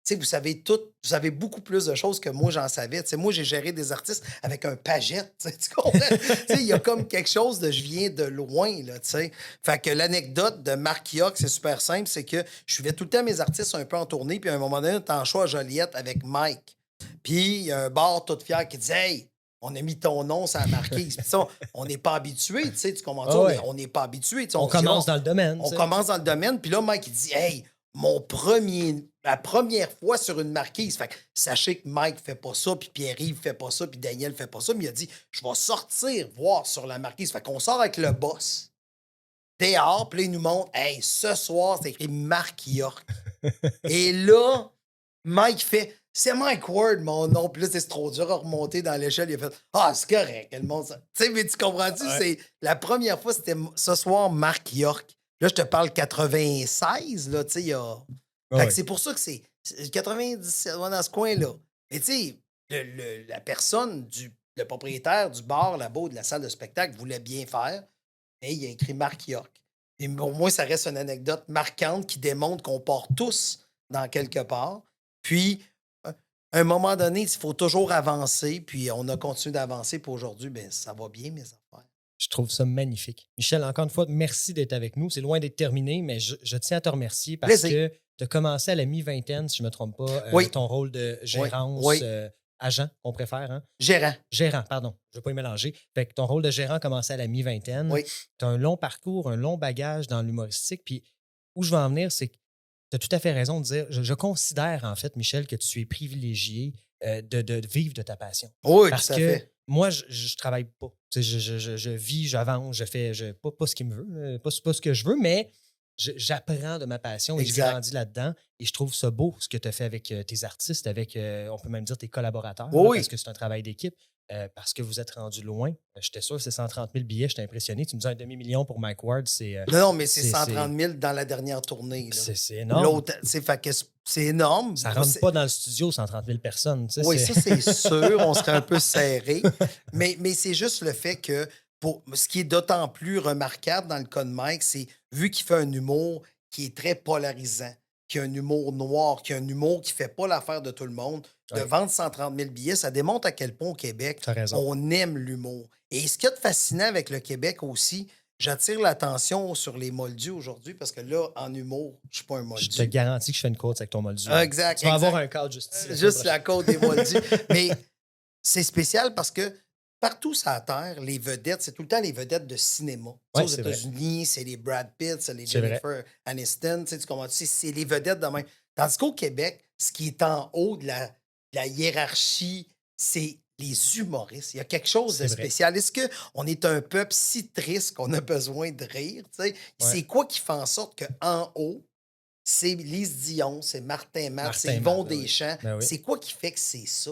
Tu sais, vous savez tout, vous savez beaucoup plus de choses que moi, j'en savais. Tu sais, moi, j'ai géré des artistes avec un pagette, tu sais, tu comprends? Tu sais, il y a comme quelque chose de je viens de loin, là, tu sais. Fait que l'anecdote de Marc Yock, c'est super simple, c'est que je suivais tout le temps mes artistes un peu en tournée, puis à un moment donné, on était en choix à Joliette avec Mike. Puis il y a un bar tout fier qui dit « Hey, on a mis ton nom sur la marquise. » Puis ça, on n'est pas habitué, tu sais, tu comprends? Ah ouais. On n'est pas habitué. Tu sais, on dit, commence Ah, dans le domaine. on tu sais. commence dans le domaine, puis là, Mike, il dit « Hey, la première fois sur une marquise. » Fait que sachez que Mike fait pas ça, puis Pierre-Yves fait pas ça, puis Daniel fait pas ça, mais il a dit « Je vais sortir voir sur la marquise. » Fait qu'on sort avec le boss. Dehors, puis là, il nous montre « Hey, ce soir, c'est écrit Mark York. » Et là, Mike fait « C'est Mike Ward, mon nom. » Puis là, c'est trop dur à remonter dans l'échelle. Il a fait « Ah, c'est correct. » Elle monte ça. Tu sais, mais tu comprends-tu? Ouais. C'est la première fois, c'était ce soir, Mark York. Là, je te parle 96, là, tu sais, il y a... Fait Ouais. que c'est pour ça que c'est 97, ouais, dans ce coin-là. Mais tu sais, la personne, le propriétaire du bar là-bas, ou de la salle de spectacle, voulait bien faire, mais il a écrit Mark York. Et pour moi, ça reste une anecdote marquante qui démontre qu'on part tous dans quelque part. Puis, à un moment donné, il faut toujours avancer, puis on a continué d'avancer, puis aujourd'hui, ben ça va bien, mes affaires. Je trouve ça magnifique. Michel, encore une fois, merci d'être avec nous. C'est loin d'être terminé, mais je tiens à te remercier parce Plaisir. que tu as commencé à la mi-vingtaine, si je ne me trompe pas, Oui. ton rôle de gérance, Oui. agent, on préfère, hein? Gérant. Gérant, pardon, je ne vais pas y mélanger. Fait que ton rôle de gérant a commencé à la mi-vingtaine. Oui. Tu as un long parcours, un long bagage dans l'humoristique. Puis où je veux en venir, c'est que tu as tout à fait raison de dire, je considère en fait, Michel, que tu es privilégié de vivre de ta passion. Oui, Parce tout à que fait. moi, je travaille pas. Tu sais, je vis, j'avance, pas ce qu'il me veut, pas ce que je veux, mais j'apprends de ma passion et je Exact. grandis là-dedans. Et je trouve ça beau, ce que tu as fait avec tes artistes, avec, on peut même dire, tes collaborateurs, là, Oui. parce que c'est un travail d'équipe, parce que vous êtes rendu loin. J'étais sûr que c'est 130 000 billets, j'étais impressionné. Tu me dis un demi-million pour Mike Ward, c'est Non, mais c'est c'est- 130 000 dans la dernière tournée. Là. c'est énorme. L'autre, fait que c'est énorme. Ça rentre C'est- pas dans le studio, 130 000 personnes. Tu sais, Oui, c'est- ça, c'est sûr. On serait un peu serré. Mais c'est juste le fait que, ce qui est d'autant plus remarquable dans le cas de Mike, c'est vu qu'il fait un humour qui est très polarisant, qui a un humour noir, qui a un humour qui fait pas l'affaire de tout le monde, de Ouais. vendre 130 000 billets, ça démontre à quel point au Québec, T'as raison. on aime l'humour. Et ce qui est fascinant avec le Québec aussi, j'attire l'attention sur les moldus aujourd'hui parce que là, en humour, je suis pas un moldu. Je te garantis que je fais une course avec ton moldu. Ah, exact. Tu vas avoir exact. un cadre juste ici. Juste la côte des moldus. Mais c'est spécial parce que partout sur la Terre, les vedettes, c'est tout le temps les vedettes de cinéma. Tu sais, Ouais, aux c'est vrai. États-Unis, c'est les Brad Pitt, c'est les C'est vrai. Jennifer Aniston. Tu sais, tu comprends? C'est les vedettes de même. Tandis qu'au Québec, ce qui est en haut de la hiérarchie, c'est les humoristes. Il y a quelque chose de C'est vrai. spécial. Est-ce qu'on est un peuple si triste qu'on a besoin de rire? Tu sais? C'est quoi qui fait en sorte qu'en haut, c'est Lise Dion, c'est Martin Matt, c'est Martin Yvon Matt, ben oui. Deschamps. Ben oui. C'est quoi qui fait que c'est ça?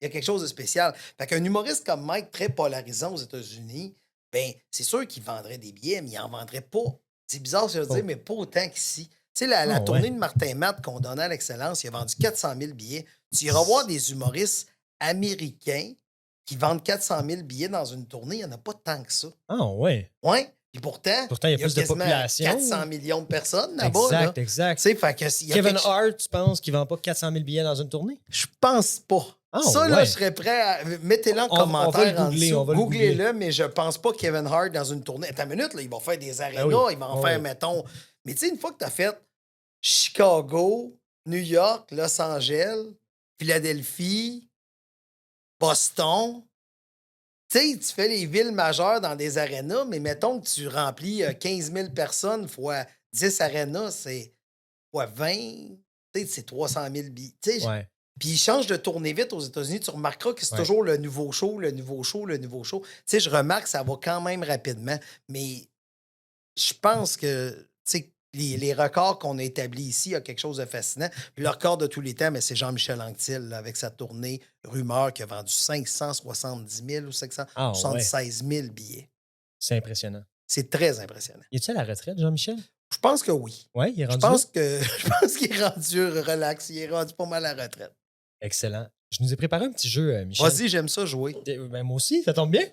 Il y a quelque chose de spécial. Fait qu'un humoriste comme Mike, très polarisant aux États-Unis, ben c'est sûr qu'il vendrait des billets, mais il n'en vendrait pas. C'est bizarre, je veux dire, Oh. mais pas autant qu'ici. Tu sais, la Ah, tournée ouais. de Martin Matt qu'on donnait à l'Excellence, il a vendu 400 000 billets. Tu iras voir des humoristes américains qui vendent 400 000 billets dans une tournée, il n'y en a pas tant que ça. Ah, ouais. Ouais. Et pourtant, Pourtant, il y a plus de quasiment population. 400 millions de personnes là-bas. Là. Exact, exact. Tu sais, fait que il y a Kevin quelque- Hart, tu penses qu'il ne vend pas 400 000 billets dans une tournée? Je pense pas. Ah, ça, là, ouais. je serais prêt à. Mettez-le en On va commentaire le en googler, dessous. on va le Googlez-le, mais je pense pas Kevin Hart dans une tournée. Attends une minute, là, il va faire des arénas, oui. il va en Ah faire, oui. mettons. Mais tu sais, une fois que tu as fait Chicago, New York, Los Angeles, Philadelphie, Boston, tu sais, tu fais les villes majeures dans des arénas, mais mettons que tu remplis 15 000 personnes fois 10 arénas, c'est fois 20, tu sais, c'est 300 000 billets. Tu sais, Ouais. puis ils changent de tournée vite aux États-Unis. Tu remarqueras que c'est Ouais. toujours le nouveau show, le nouveau show, le nouveau show. Tu sais, je remarque que ça va quand même rapidement, mais je pense que, tu sais, les records qu'on a établis ici, il y a quelque chose de fascinant. Puis le record de tous les temps, mais c'est Jean-Michel Anctil, là, avec sa tournée Rumeur, qui a vendu 570 000 ou 576 000 billets. C'est impressionnant. C'est très impressionnant. Y est-il à la retraite, Jean-Michel? Je pense que oui. Oui, il est Je rendu pense là? je pense qu'il est rendu relax. Il est rendu pas mal à la retraite. Excellent. Je nous ai préparé un petit jeu, Michel. Vas-y, j'aime ça jouer. Ben, moi aussi, ça tombe bien.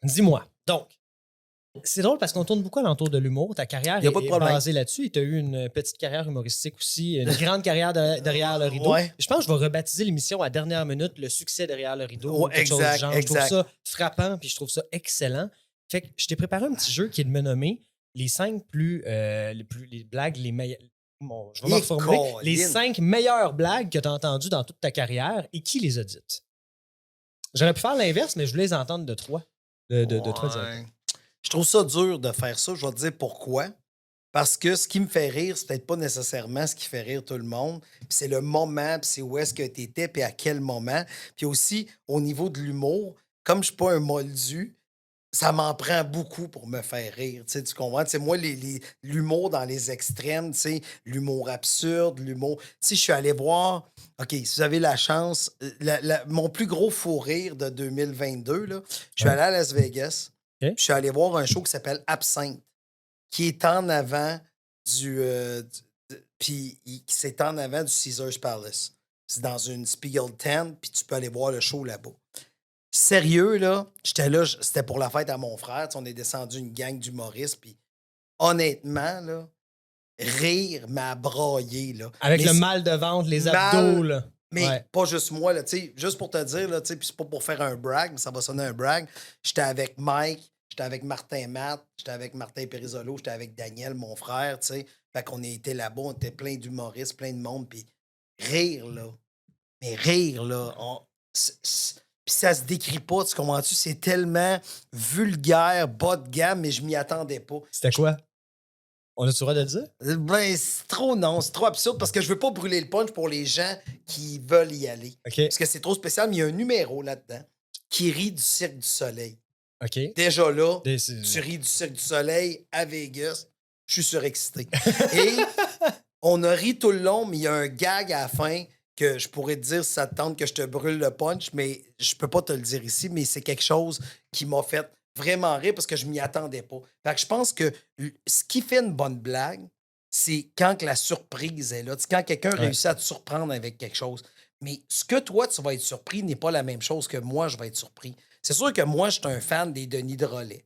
Dis-moi. Donc, c'est drôle parce qu'on tourne beaucoup alentour de l'humour. Ta carrière Y a pas de est problème. basée là-dessus. Tu as eu une petite carrière humoristique aussi, une grande carrière derrière le rideau. Ouais. Je pense que je vais rebaptiser l'émission à dernière minute le succès derrière le rideau. ou Ouais, quelque chose du exact, genre. exact. Je trouve ça frappant puis je trouve ça excellent. Fait que je t'ai préparé un petit jeu qui est de me nommer les 5 les blagues, les meilleures. Bon, je vais me Et reformuler. Les Colin. 5 meilleures blagues que tu as entendues dans toute ta carrière et qui les a dites. J'aurais pu faire l'inverse, mais je voulais les entendre de toi. De toi directement. Ouais. Je trouve ça dur de faire ça. Je vais te dire pourquoi. Parce que ce qui me fait rire, c'est peut-être pas nécessairement ce qui fait rire tout le monde. Puis c'est le moment, puis c'est où est-ce que tu étais, puis à quel moment. Puis aussi, au niveau de l'humour, comme je suis pas un moldu, ça m'en prend beaucoup pour me faire rire. Tu sais, tu comprends? Tu sais, moi, l'humour dans les extrêmes, tu sais, l'humour absurde, l'humour. Tu sais, je suis allé voir. OK, si vous avez la chance, mon plus gros fou rire de 2022, là, je suis Ouais. allé à Las Vegas. OK. Puis je suis allé voir un show qui s'appelle Absinthe, qui est en avant qui c'est en avant du Caesars Palace. C'est dans une Spiegel tent, puis tu peux aller voir le show là-bas. Sérieux, là, j'étais là, c'était pour la fête à mon frère. Tu sais, on est descendu une gang d'humoristes, puis honnêtement, là, rire m'a braillé, là. Avec Mais le c'est- mal de ventre, les Mal- abdos, là. mais Ouais. pas juste moi, là, tu sais, juste pour te dire, là, tu sais, puis c'est pas pour faire un brag, mais ça va sonner un brag. J'étais avec Mike, j'étais avec Martin Matt, j'étais avec Martin Périsolo, j'étais avec Daniel, mon frère, tu sais. Fait qu'on était là-bas, on était plein d'humoristes, plein de monde, puis rire, là. Mais rire, là, puis ça se décrit pas, tu comprends-tu? C'est tellement vulgaire, bas de gamme, mais je m'y attendais pas. C'était quoi? On a-tu le droit de le dire? Ben, c'est trop non, c'est trop absurde parce que je veux pas brûler le punch pour les gens qui veulent y aller. OK. Parce que c'est trop spécial, mais il y a un numéro là-dedans qui rit du Cirque du Soleil. OK. Déjà là, C'est- tu ris du Cirque du Soleil à Vegas, je suis surexcité. Et on a ri tout le long, mais il y a un gag à la fin que je pourrais te dire si ça te tente que je te brûle le punch, mais je peux pas te le dire ici, mais c'est quelque chose qui m'a fait vraiment rire parce que je m'y attendais pas. Fait que je pense que ce qui fait une bonne blague, c'est quand que la surprise est là. Tu sais, quand quelqu'un Ouais. réussit à te surprendre avec quelque chose. Mais ce que toi, tu vas être surpris n'est pas la même chose que moi, je vais être surpris. C'est sûr que moi, je suis un fan des Denis de Relais.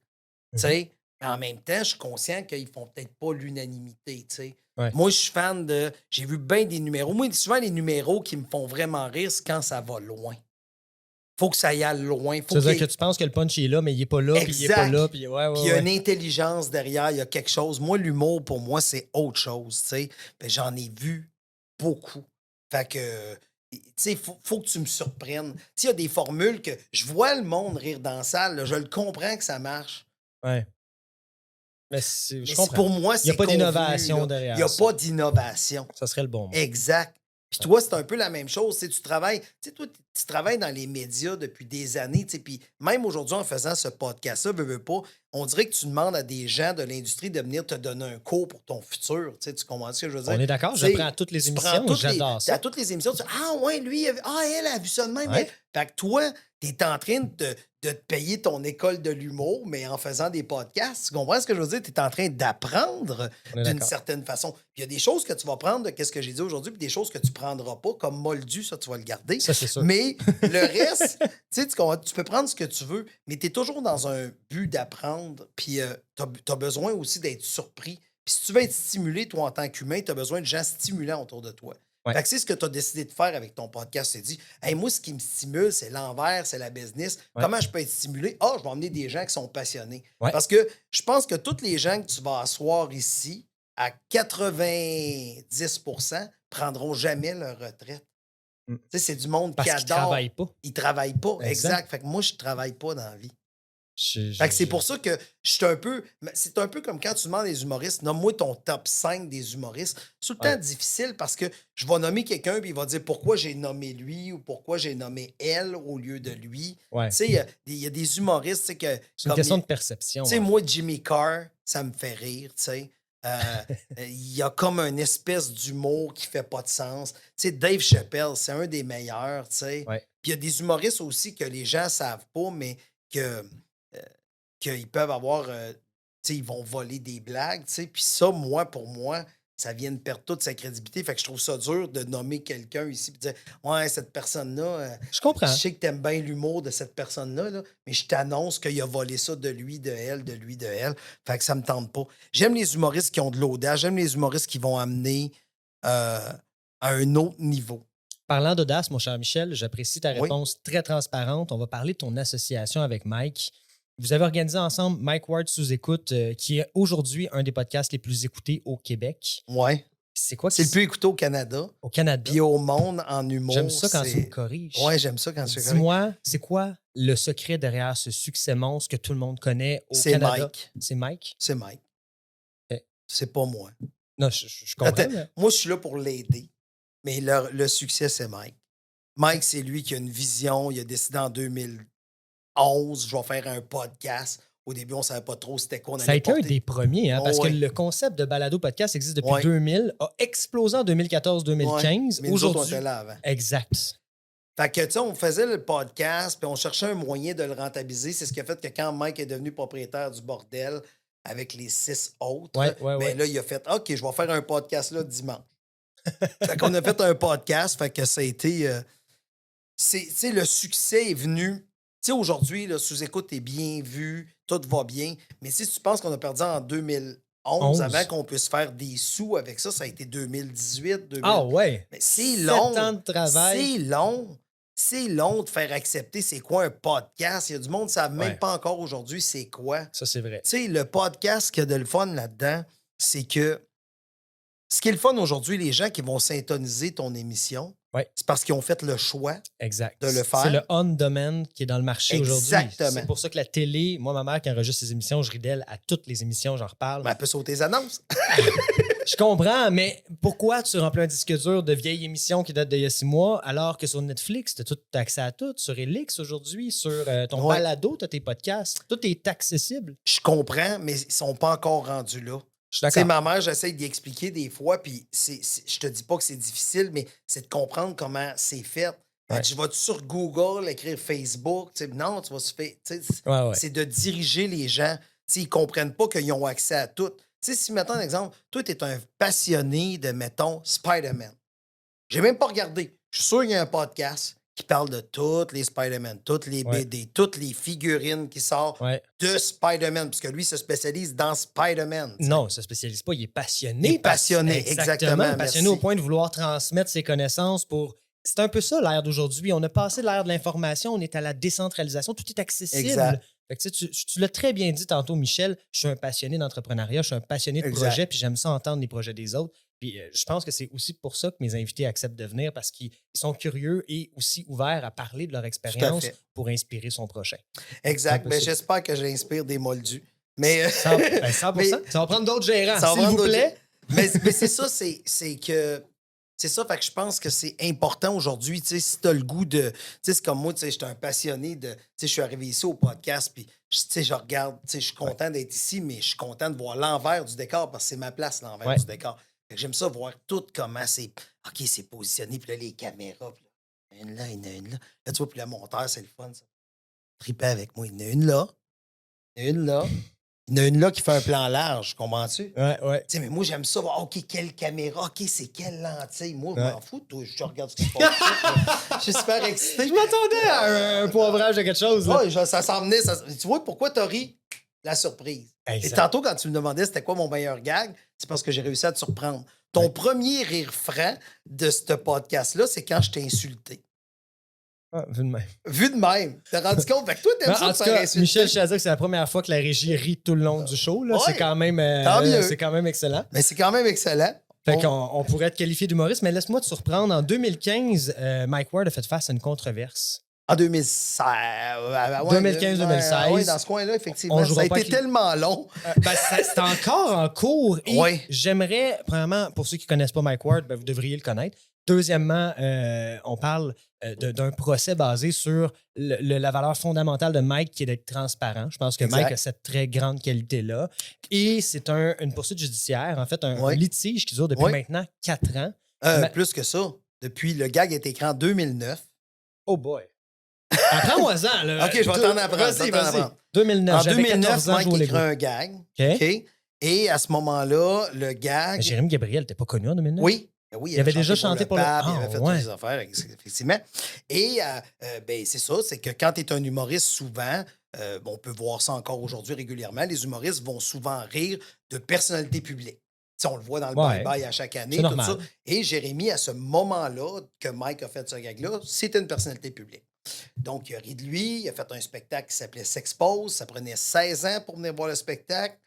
Tu sais, mais en même temps, je suis conscient qu'ils font peut-être pas l'unanimité, tu sais. Ouais. Moi, je suis fan de... J'ai vu bien des numéros. Moi, souvent, les numéros qui me font vraiment rire, c'est quand ça va loin. Faut que ça y aille loin. Faut C'est-à-dire qu'il y que ait- tu penses que le punch il est là, mais il est pas là, puis il est pas Exact. là, puis ouais, Puis il y a ouais. une intelligence derrière, il y a quelque chose. Moi, l'humour, pour moi, c'est autre chose, tu sais. Ben, j'en ai vu beaucoup. Fait que, tu sais, faut que tu me surprennes. Tu sais, il y a des formules que je vois le monde rire dans la salle, là, je le comprends que ça marche. Ouais. Mais Mais je comprends. pour moi, Il c'est n'y a pas convenu, d'innovation là. derrière Il n'y a ça. pas d'innovation. Ça serait le bon mot. Exact. Puis toi, c'est un peu la même chose. Tu sais, tu travailles, tu sais, toi, tu travailles dans les médias depuis des années. Tu sais, puis même aujourd'hui, en faisant ce podcast-là, veux pas, on dirait que tu demandes à des gens de l'industrie de venir te donner un cours pour ton futur. Tu comprends ce que je veux dire? On est d'accord, Tu je sais, prends à toutes les tu prends émissions, toutes les- j'adore À ça. toutes les émissions, tu dis, ah ouais, lui, elle a vu ça de même. Ouais. Fait que toi, tu es en train de te payer ton école de l'humour, mais en faisant des podcasts. Tu comprends ce que je veux dire? Tu es en train d'apprendre On est d'une d'accord. certaine façon. Puis il y a des choses que tu vas prendre de ce que j'ai dit aujourd'hui, puis des choses que tu prendras pas, comme moldu, ça, tu vas le garder. Ça, c'est sûr. Mais le reste, tu comprends, tu peux prendre ce que tu veux, mais tu es toujours dans un but d'apprendre, puis tu as besoin aussi d'être surpris. Puis si tu veux être stimulé, toi, en tant qu'humain, tu as besoin de gens stimulants autour de toi. Ouais. Fait que c'est ce que tu as décidé de faire avec ton podcast. Tu t'es dit, hey, moi, ce qui me stimule, c'est l'envers, c'est la business. Ouais. Comment je peux être stimulé? Ah, je vais emmener des gens qui sont passionnés. Ouais. Parce que je pense que tous les gens que tu vas asseoir ici, à 90 prendront jamais leur retraite. Mm. Tu sais, c'est du monde Parce qui qu'ils adore. travaillent pas. Ils travaillent pas. Exact. Exact. Fait que moi, je travaille pas dans la vie. Je- Fait que c'est je- pour ça que je suis un peu. C'est un peu comme quand tu demandes des humoristes, nomme-moi ton top 5 des humoristes. C'est tout le Ouais. temps difficile parce que je vais nommer quelqu'un puis il va dire pourquoi j'ai nommé lui ou pourquoi j'ai nommé elle au lieu de lui. Ouais. Tu sais, il y a des humoristes, tu sais, que. C'est une comme question il- de perception. Tu sais, hein. moi, Jimmy Carr, ça me fait rire, tu sais. Il y a comme une espèce d'humour qui fait pas de sens. Tu sais, Dave Chappelle, c'est un des meilleurs, tu sais. Ouais. Puis il y a des humoristes aussi que les gens savent pas, mais qu'ils peuvent avoir, tu sais, ils vont voler des blagues, tu sais. Puis ça, pour moi, ça vient de perdre toute sa crédibilité. Fait que je trouve ça dur de nommer quelqu'un ici et de dire, ouais, cette personne-là, Je comprends. je sais que t'aimes bien l'humour de cette personne-là, là, mais je t'annonce qu'il a volé ça de lui, de elle, de lui, de elle. Fait que ça me tente pas. J'aime les humoristes qui ont de l'audace. J'aime les humoristes qui vont amener à un autre niveau. Parlant d'audace, mon cher Michel, j'apprécie ta Oui. réponse très transparente. On va parler de ton association avec Mike. Vous avez organisé ensemble Mike Ward sous écoute, qui est aujourd'hui un des podcasts les plus écoutés au Québec. Ouais. C'est quoi C'est qui le plus écouté au Canada. au Canada? Puis au monde, en humour. J'aime ça quand tu c'est- me corriges. Ouais, j'aime ça quand tu fais Dis-moi, c'est quoi le secret derrière ce succès monstre que tout le monde connaît au C'est Canada? Mike. C'est Mike? C'est Mike. Ok. C'est pas moi. Non, je comprends. Attends, mais- moi, je suis là pour l'aider. Mais le succès, c'est Mike. Mike, c'est lui qui a une vision. Il a décidé en 2011, je vais faire un podcast. Au début, on ne savait pas trop c'était quoi. On Ça a allait été un porter. des premiers, hein, Oh, parce ouais. que le concept de balado podcast existe depuis Ouais. 2000, a explosé en 2014-2015. Mais nous autres, on Aujourd'hui, était là avant. exact. Fait que, tu sais, on faisait le podcast, puis on cherchait un moyen de le rentabiliser. C'est ce qui a fait que quand Mike est devenu propriétaire du bordel avec les 6 autres, Ouais, ben là, il a fait OK, je vais faire un podcast là dimanche. Fait qu'on a fait un podcast, fait que ça a été. Tu sais, le succès est venu. Tu sais, aujourd'hui, là, sous-écoute est bien vu, tout va bien. Mais si tu penses qu'on a perdu en 2011, 11. avant qu'on puisse faire des sous avec ça, ça a été 2018, 2000. Ah ouais. Mais c'est 7 long. ans de travail. C'est long. c'est long de faire accepter c'est quoi un podcast. Il y a du monde qui ne savent même pas encore aujourd'hui c'est quoi. Ça, c'est vrai. Tu sais, le podcast qui a de le fun là-dedans, c'est que ce qui est le fun aujourd'hui, les gens qui vont syntoniser ton émission, c'est parce qu'ils ont fait le choix de le faire. C'est le on-demand qui est dans le marché aujourd'hui. Exactement. C'est pour ça que la télé, moi, ma mère, qui enregistre ses émissions, je ris d'elle à toutes les émissions, j'en reparle. Ben, elle peut sauter les annonces. Je comprends, mais pourquoi tu remplis un disque dur de vieilles émissions qui datent d'il y a 6 mois, alors que sur Netflix, tu as accès à tout, sur Elix aujourd'hui, sur ton balado, tu as tes podcasts, tout est accessible. Je comprends, mais ils sont pas encore rendus là. Je suis Tu sais, d'accord. ma mère, j'essaie d'y expliquer des fois, puis je te dis pas que c'est difficile, mais c'est de comprendre comment c'est fait. Je vais sur Google écrire Facebook? Tu sais, non, tu vas se faire. C'est de diriger les gens. Tu sais, ils comprennent pas qu'ils ont accès à tout. Tu sais, si, mettons un exemple, toi, tu es un passionné de, mettons, Spider-Man. J'ai même pas regardé. Je suis sûr qu'il y a un podcast qui parle de toutes les Spider-Man, toutes les BD, toutes les figurines qui sortent de Spider-Man, parce que lui se spécialise dans Spider-Man. T'sais. Non, il ne se spécialise pas, il est passionné. Il est passionné, exactement. Passionné au point de vouloir transmettre ses connaissances pour... C'est un peu ça l'ère d'aujourd'hui. On a passé l'ère de l'information, on est à la décentralisation, tout est accessible. Exact. Fait que, tu l'as très bien dit tantôt, Michel, je suis un passionné d'entrepreneuriat, je suis un passionné de projet, puis j'aime ça entendre les projets des autres. Puis je pense que c'est aussi pour ça que mes invités acceptent de venir, parce qu'ils sont curieux et aussi ouverts à parler de leur expérience pour inspirer son prochain. Exact. Ben, j'espère que j'inspire des moldus. Mais, 100%. Mais, ça va prendre d'autres gérants, s'il vous plaît. Mais c'est ça, c'est que... C'est ça, fait que je pense que c'est important aujourd'hui, tu sais, si tu as le goût de... Tu sais, c'est comme moi, tu sais, je suis un passionné de... Tu sais, je suis arrivé ici au podcast, puis, tu sais, je regarde, tu sais, je suis content d'être ici, mais je suis content de voir l'envers du décor, parce que c'est ma place, l'envers du décor. Fait que j'aime ça, voir tout comment c'est... OK, c'est positionné, puis là, les caméras, puis là, une là, une là. Là, tu vois, puis le monteur, c'est le fun, ça. Triper avec moi, il y en a une là, une là... Il y en a une là qui fait un plan large, comprends-tu? Ouais. Tu sais, mais moi, j'aime ça voir, OK, quelle caméra, OK, c'est quelle lentille. Moi, je m'en fous, toi, je regarde ce qui se passe. Je suis super excité. Je m'attendais à un poivrage de quelque chose. Oui, ça s'en venait. Tu vois, pourquoi t'as ri? La surprise. Exact. Et tantôt, quand tu me demandais c'était quoi mon meilleur gag, c'est parce que j'ai réussi à te surprendre. Ton premier rire franc de ce podcast-là, c'est quand je t'ai insulté. Ah, vu de même. Vu de même. T'as rendu compte? Fait que toi, t'aimes ça te faire insulter. Michel, je tiens à dire que c'est la première fois que la régie rit tout le long du show. Là. C'est quand même excellent. Mais c'est quand même excellent. Fait qu'on pourrait être qualifié d'humoriste, mais laisse-moi te surprendre. En 2015, Mike Ward a fait face à une controverse. En 2016. 2015-2016. Oui, dans ce coin-là, effectivement. Ça a été tellement long. C'est encore en cours. Et j'aimerais, premièrement, pour ceux qui ne connaissent pas Mike Ward, vous devriez le connaître. Deuxièmement, on parle d'un procès basé sur la valeur fondamentale de Mike qui est d'être transparent. Je pense que Mike a cette très grande qualité-là. Et c'est une poursuite judiciaire, en fait, un litige qui dure depuis maintenant 4 ans. Plus que ça. Depuis, le gag a été écrit en 2009. Oh boy! Apprends-moi-en, là. OK, je vais t'en apprendre. Vas-y. 2009, en j'avais 2009, 14 ans, Mike écrit un gag. OK. Et à ce moment-là, le gag... Mais Jérémy Gabriel n'était pas connu en 2009? Oui. Oui, il avait déjà chanté pour le pape, il avait fait toutes les affaires, effectivement. Et c'est ça, c'est que quand tu es un humoriste, souvent, on peut voir ça encore aujourd'hui régulièrement, les humoristes vont souvent rire de personnalités publiques. T'sais, on le voit dans le bye-bye à chaque année, tout ça. Et Jérémy, à ce moment-là, que Mike a fait ce gag-là, c'était une personnalité publique. Donc, il a ri de lui, il a fait un spectacle qui s'appelait S'Expose. Ça prenait 16 ans pour venir voir le spectacle.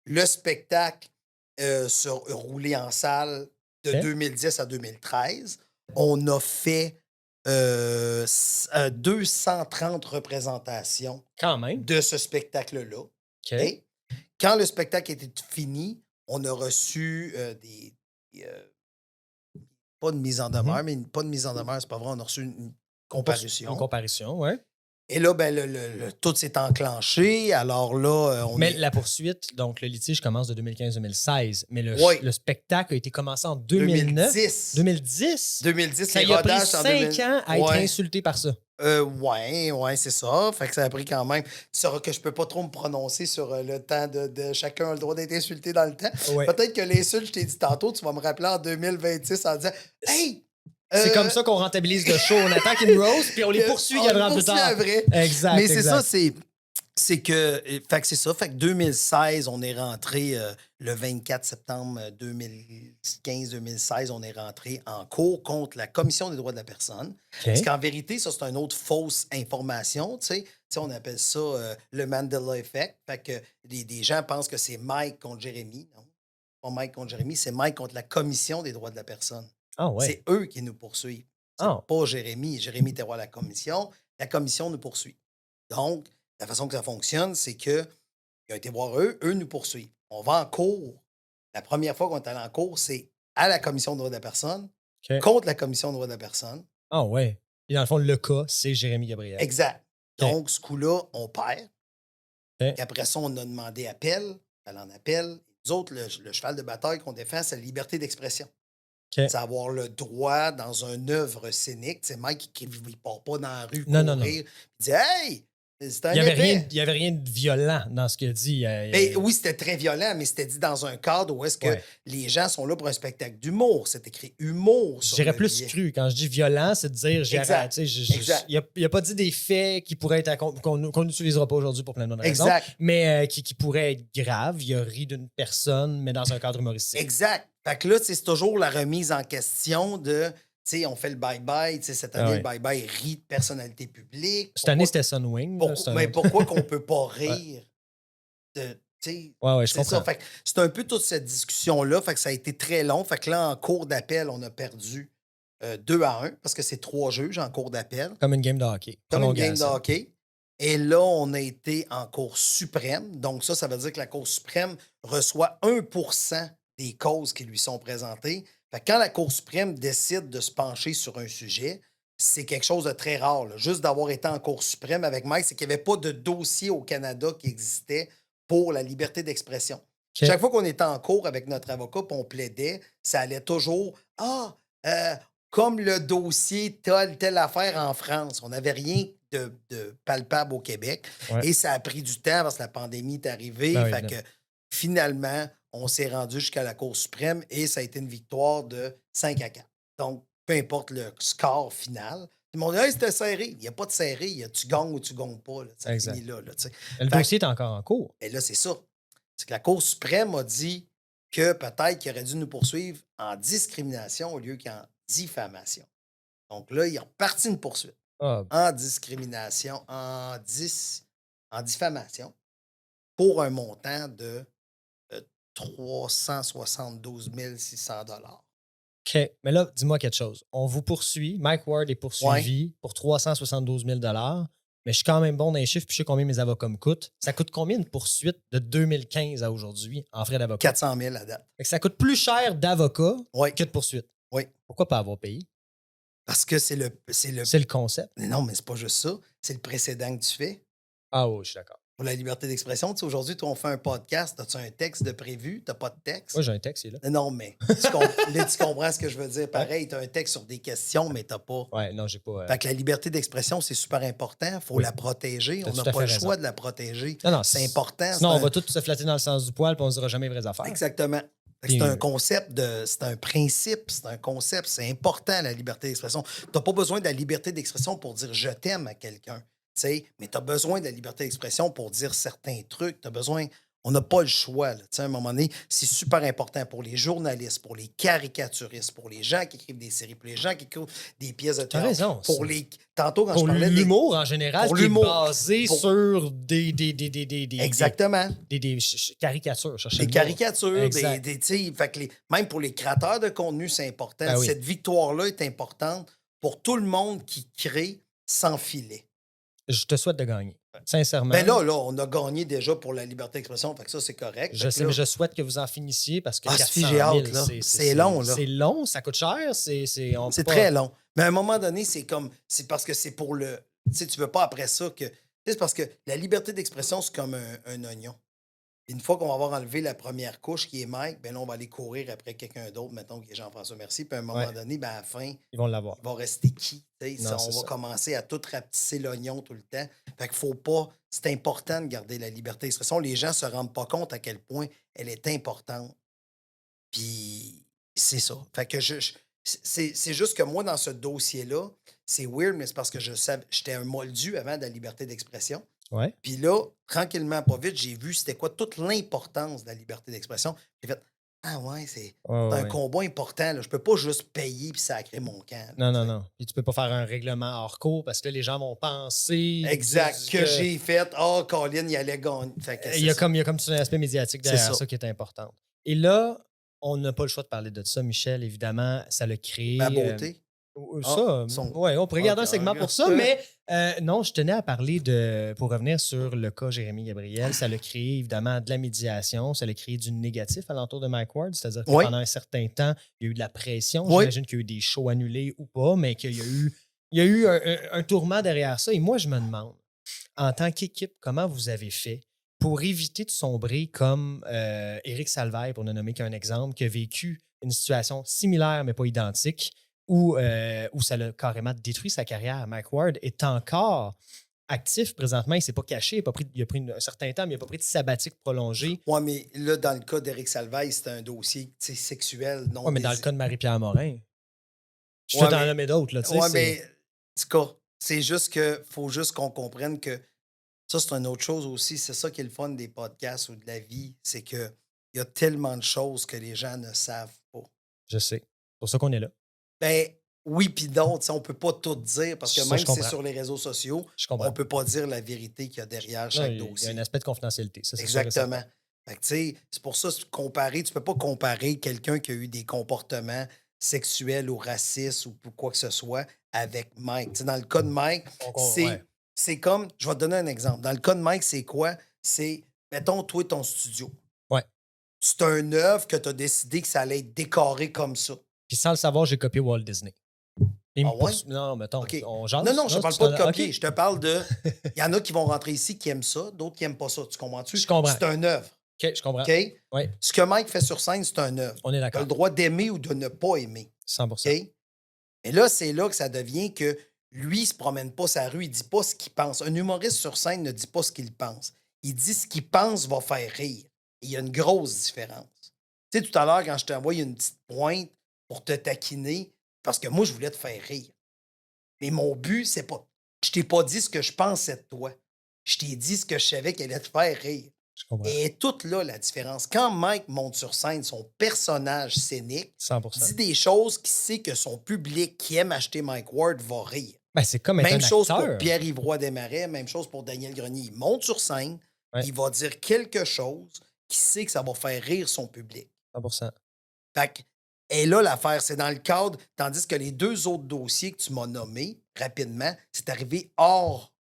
Le spectacle se roulait en salle de 2010 à 2013. On a fait 230 représentations quand même de ce spectacle-là. Okay. Quand le spectacle était fini, on a reçu pas de mise en demeure, mais pas de mise en demeure, c'est pas vrai, on a reçu une comparution. Une comparution, oui. Et là, tout s'est enclenché. Alors là, Mais la poursuite, donc le litige commence de 2015-2016. Mais le spectacle a été commencé en 2009. 2010? 2010, ça y a pris 5 ans à être insulté par ça. Oui, c'est ça. Fait que ça a pris quand même. Tu sauras que je peux pas trop me prononcer sur le temps de chacun a le droit d'être insulté dans le temps. Ouais. Peut-être que l'insulte, je t'ai dit tantôt, tu vas me rappeler en 2026 en disant « Hey! » C'est comme ça qu'on rentabilise le show. On attend qu'ils nous roast, puis on les poursuit 4 ans plus tard. Après. Exact. Mais c'est ça, c'est C'est que, fait que c'est ça. Fait que 2016, on est rentré le 24 septembre 2015-2016, on est rentré en cours contre la Commission des droits de la personne. Parce OK. qu'en vérité, ça, c'est une autre fausse information. Tu sais. Tu sais, on appelle ça le Mandela Effect. Fait que des gens pensent que c'est Mike contre Jérémy. Non, pas Mike contre Jérémy, c'est Mike contre la Commission des droits de la personne. Ah ouais. C'est eux qui nous poursuivent. C'est Ah, pas Jérémy. Jérémy était roi de la commission nous poursuit. Donc, la façon que ça fonctionne, c'est qu'ils ont été voir eux nous poursuivent. On va en cours. La première fois qu'on est allé en cours, c'est à la commission des droits de la personne, OK. contre la commission des droits de la personne. Ah ouais. Et dans le fond, le cas, c'est Jérémy Gabriel. Exact. OK. Donc, ce coup-là, on perd. OK. Puis après ça, on a demandé appel. Elle en appelle. Nous autres, le cheval de bataille qu'on défend, c'est la liberté d'expression. OK. C'est avoir le droit dans une œuvre scénique. C'est Mike qui ne part pas dans la rue Non, non, non. courir. Il dit Hey, c'est un Il n'y avait, épais. il y avait rien de violent dans ce qu'il a dit. Ben oui, c'était très violent, mais c'était dit dans un cadre où est-ce que Ouais. les gens sont là pour un spectacle d'humour. C'est écrit humour sur J'irais le plus billet. cru. Quand je dis violent, c'est de dire Exact. Exact. Il n'a pas dit des faits qui pourraient être qu'on n'utilisera pas aujourd'hui pour plein de bonnes raisons. Exact. Mais qui pourraient être graves. Il a ri d'une personne, mais dans un cadre humoristique. Exact. Fait que là, tu sais, c'est toujours la remise en question de, tu sais, on fait le bye-bye. Tu sais, cette année, ouais. le bye-bye rit de personnalité publique. Cette année, c'était Sunwing. Mais pourquoi qu'on peut pas rire de, tu sais, Ouais, je c'est ça. comprends. Fait que c'est un peu toute cette discussion-là. Fait que ça a été très long. Fait que là, en cours d'appel, on a perdu 2-1 parce que c'est 3 juges en cours d'appel. Comme une game de hockey. Comme une game de Prolongation. hockey. Et là, on a été en Cour suprême. Donc, ça veut dire que la Cour suprême reçoit 1% des causes qui lui sont présentées. Fait que quand la Cour suprême décide de se pencher sur un sujet, c'est quelque chose de très rare. Là. Juste d'avoir été en Cour suprême avec Mike, c'est qu'il n'y avait pas de dossier au Canada qui existait pour la liberté d'expression. OK. Chaque fois qu'on était en cours avec notre avocat puis on plaidait, ça allait toujours comme le dossier telle affaire en France. On n'avait rien de palpable au Québec. Ouais. Et ça a pris du temps parce que la pandémie est arrivée. Ben oui, fait que finalement, on s'est rendu jusqu'à la Cour suprême et ça a été une victoire de 5-4. Donc, peu importe le score final. Tout le monde dit hey, c'était serré. Il n'y a pas de serré. Tu gagnes ou tu gagnes pas. Là. Ça Exact. finit là. Tu sais. Le dossier est encore en cours. Et là, c'est ça. C'est que la Cour suprême a dit que peut-être qu'il aurait dû nous poursuivre en discrimination au lieu qu'en diffamation. Donc là, il a reparti une poursuite Ah, en discrimination, en diffamation pour un montant de 372 600 $. OK. Mais là, dis-moi quelque chose. On vous poursuit. Mike Ward est poursuivi pour 372 000 mais je suis quand même bon dans les chiffres puis je sais combien mes avocats me coûtent. Ça coûte combien une poursuite de 2015 à aujourd'hui en frais d'avocat? 400 000 à date. Fait que ça coûte plus cher d'avocat Oui, que de poursuite. oui. Pourquoi pas avoir payé? Parce que c'est le. C'est le concept. Mais non, mais c'est pas juste ça. C'est le précédent que tu fais. Ah oui, je suis d'accord. Pour la liberté d'expression, tu sais, aujourd'hui, toi, on fait un podcast. As-tu un texte de prévu? T'as pas de texte? Moi, j'ai un texte, il est là. Non, mais là, tu comprends ce que je veux dire. Pareil, tu as un texte sur des questions, mais tu n'as pas. Ouais, non, j'ai pas. Fait que la liberté d'expression, c'est super important. Il faut Oui. la protéger. T'as On tout n'a à pas fait le raison. choix de la protéger. Non, C'est important. Sinon, c'est on un- va tous se flatter dans le sens du poil puis on ne dira jamais les vraies affaires. Exactement. Fait que Puis, c'est un concept, c'est un principe, c'est un concept. C'est important, la liberté d'expression. Tu n'as pas besoin de la liberté d'expression pour dire je t'aime à quelqu'un. Mais tu as besoin de la liberté d'expression pour dire certains trucs. T'as besoin. On n'a pas le choix. Là. À un moment donné, c'est super important pour les journalistes, pour les caricaturistes, pour les gens qui écrivent des séries, pour les gens qui écrivent des pièces de T'as théâtre. raison. Pour les. Tantôt, quand Pour je parlais l'humour en général, pour qui est l'humour. basé Pour- sur des Exactement. caricatures. je cherchais Des le mot. caricatures, Exact. tu sais, fait que même pour les créateurs de contenu, c'est important. Ben oui. Cette victoire-là est importante pour tout le monde qui crée sans filet. Je te souhaite de gagner. Sincèrement. Ben là, on a gagné déjà pour la liberté d'expression, fait que ça, c'est correct. Je Fait que sais, là, mais je souhaite que vous en finissiez parce que Ah, 400 j'ai 000, hâte, là. C'est long, là. C'est long, ça coûte cher. C'est c'est très long. Mais à un moment donné, c'est parce que c'est pour le. Tu sais, tu veux pas après ça que. Tu sais, c'est parce que la liberté d'expression, c'est comme un oignon. Une fois qu'on va avoir enlevé la première couche qui est Mike, ben là, on va aller courir après quelqu'un d'autre, mettons, qui est Jean-François Mercier. Puis à un moment Ouais. donné, ben à la fin, Ils vont l'avoir. il va rester qui? Tu sais, Non, on c'est va ça. commencer à tout rapetisser l'oignon tout le temps. Fait qu'il faut pas. C'est important de garder la liberté d'expression. Les gens se rendent pas compte à quel point elle est importante. Puis c'est ça. Fait que c'est juste que moi, dans ce dossier-là, c'est weird, mais c'est parce que j'étais un moldu avant de la liberté d'expression. Ouais. Puis là, tranquillement, pas vite, j'ai vu c'était quoi toute l'importance de la liberté d'expression. J'ai fait ah ouais, c'est Ouais, ouais, un ouais. combat important. Là. Je peux pas juste payer puis sacrer mon camp. Là, Non, tu non, sais. non. Puis tu peux pas faire un règlement hors cours parce que là, les gens vont penser Exact. Que que j'ai fait. Oh, Colin, il allait gagner. Fait que il c'est y a ça. comme, il y a comme tout un aspect médiatique C'est derrière ça. ça qui est important. Et là, on n'a pas le choix de parler de ça, Michel. Évidemment, ça l'a Ma créé. beauté. Ça, Ah, son. ouais, on pourrait garder Ok, un segment pour ça, mais non, je tenais à parler de, pour revenir sur le cas Jérémy Gabriel, ça l'a créé évidemment de la médiation, ça l'a créé du négatif alentour de Mike Ward, c'est-à-dire que Oui. pendant un certain temps, il y a eu de la pression, Oui. j'imagine qu'il y a eu des shows annulés ou pas, mais qu'il y a eu un tourment derrière ça. Et moi, je me demande, en tant qu'équipe, comment vous avez fait pour éviter de sombrer comme Éric Salvaille, pour ne nommer qu'un exemple, qui a vécu une situation similaire mais pas identique, où ça l'a carrément détruit sa carrière. Mike Ward est encore actif présentement. Il ne s'est pas caché. Il a pris un certain temps, mais il n'a pas pris de sabbatique prolongé. Oui, mais là, dans le cas d'Éric Salvaille, c'était un dossier sexuel non Oui, mais dans le désiré. cas de Marie-Pierre Morin, je Ouais, peux t'en mais, nommer d'autres. Là, tu sais, ouais, mais en tout cas, c'est juste que faut juste qu'on comprenne que ça, c'est une autre chose aussi. C'est ça qui est le fun des podcasts ou de la vie. C'est que il y a tellement de choses que les gens ne savent pas. je sais. C'est pour ça qu'on est là. Ben oui, puis d'autres, tu sais, on peut pas tout dire parce que Ça, je même si c'est comprends. sur les réseaux sociaux, Je on comprends. peut pas dire la vérité qu'il y a derrière Non, chaque il y a dossier. un aspect de confidentialité. Ça, c'est sûr et certain. Exactement. Fait que, tu sais, c'est pour ça, comparer, tu peux pas comparer quelqu'un qui a eu des comportements sexuels ou racistes ou quoi que ce soit avec Mike. Tu sais, dans le cas de Mike, Ouais. c'est comme, je vais te donner un exemple. Dans le cas de Mike, c'est quoi? C'est, mettons, toi, ton studio. Ouais. C'est un œuvre que tu as décidé que ça allait être décoré comme ça. Puis sans le savoir, j'ai copié Walt Disney. Il Ah me ouais? Non, mettons, OK. on jase. Non, non, je te parle tu pas de t'en- copier. OK. Je te parle de. Il y en a qui vont rentrer ici qui aiment ça, d'autres qui aiment pas ça. Tu comprends-tu? Je comprends. C'est un œuvre. OK, je comprends. OK? Oui, Ce que Mike fait sur scène, c'est un œuvre. on est Tu as d'accord. le droit d'aimer ou de ne pas aimer. 100%. OK? Et là, c'est là que ça devient que lui, il se promène pas sa rue, il dit pas ce qu'il pense. Un humoriste sur scène ne dit pas ce qu'il pense. Il dit ce qu'il pense va faire rire. Et il y a une grosse différence. Tu sais, tout à l'heure, quand je t'ai envoyé une petite pointe pour te taquiner, parce que moi, je voulais te faire rire. Mais mon but, c'est pas. Je t'ai pas dit ce que je pensais de toi. Je t'ai dit ce que je savais qu'elle allait te faire rire. Je comprends. Et toute là la différence. Quand Mike monte sur scène, son personnage scénique 100%. dit des choses qu'il sait que son public qui aime acheter Mike Ward va rire. Ben, c'est comme être Même un chose acteur. pour Pierre-Yves Roy Desmarais, même chose pour Daniel Grenier. Il monte sur scène, Ouais. il va dire quelque chose qu'il sait que ça va faire rire son public. 100%. Fait que, et là, l'affaire, c'est dans le cadre, tandis que les deux autres dossiers que tu m'as nommés rapidement, c'est arrivé hors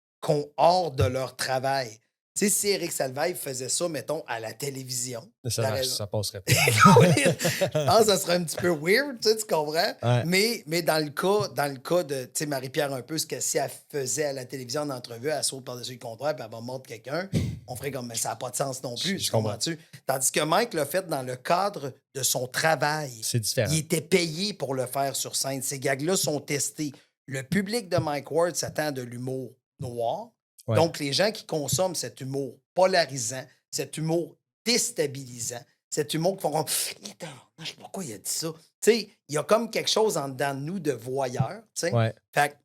de leur travail. Tu sais, si Éric Salvaille faisait ça, mettons, à la télévision. Ça passerait pas. Je pense que ça serait un petit peu weird, tu comprends? Ouais. Mais dans le cas de tu sais, Marie-Pierre, un peu, ce que si elle faisait à la télévision en entrevue, elle saute par-dessus le contraire puis elle va mordre quelqu'un, on ferait comme, mais ça n'a pas de sens non plus. Je Tu comprends. comprends-tu? Tandis que Mike l'a fait dans le cadre de son travail. C'est différent. Il était payé pour le faire sur scène. Ces gags-là sont testés. Le public de Mike Ward s'attend à de l'humour noir. Ouais. Donc, les gens qui consomment cet humour polarisant, cet humour déstabilisant, cet humour qui font comme je sais pas pourquoi il a dit ça. Tu sais, il y a comme quelque chose en dedans de nous de voyeurs. Tu sais. Ouais. Fait que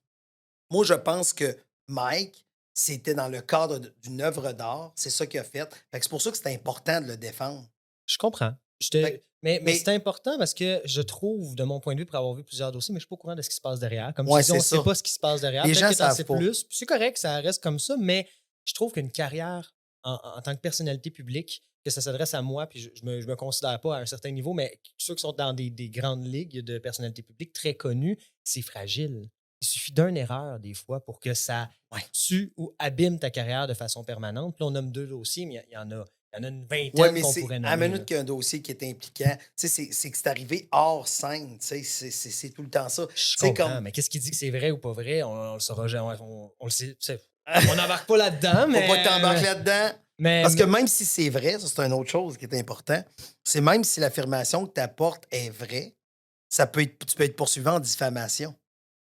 moi, je pense que Mike, c'était dans le cadre d'une œuvre d'art. C'est ça qu'il a fait. Fait que c'est pour ça que c'est important de le défendre. Je comprends. Fait- Mais mais- c'est important parce que je trouve, de mon point de vue, pour avoir vu plusieurs dossiers, mais je ne suis pas au courant de ce qui se passe derrière. Comme Ouais, tu dis, on ne c'est sait ça. pas ce qui se passe derrière. Les Peut-être gens que t'en savent sais pas. plus. Puis c'est correct, ça reste comme ça, mais je trouve qu'une carrière en tant que personnalité publique, que ça s'adresse à moi, puis je me considère pas à un certain niveau, mais ceux qui sont dans des grandes ligues de personnalité publique très connues, c'est fragile. Il suffit d'une erreur, des fois, pour que ça tue ou abîme ta carrière de façon permanente. Puis là, on nomme 2 dossiers, mais il y en a une vingtaine Oui, mais qu'on c'est pourrait à nommer. la minute là. qu'il y a un dossier qui est impliquant, tu sais, c'est que c'est arrivé hors scène. Tu sais, c'est tout le temps ça. Je Tu sais, comprends, mais qu'est-ce qui dit que c'est vrai ou pas vrai? On le saura jamais. On le sait. On n'embarque pas là-dedans, mais. Faut pas que t'embarques là-dedans. Mais, Parce que même si c'est vrai, ça, c'est une autre chose qui est important, c'est même si l'affirmation que tu apportes est vraie, tu peux être poursuivi en diffamation.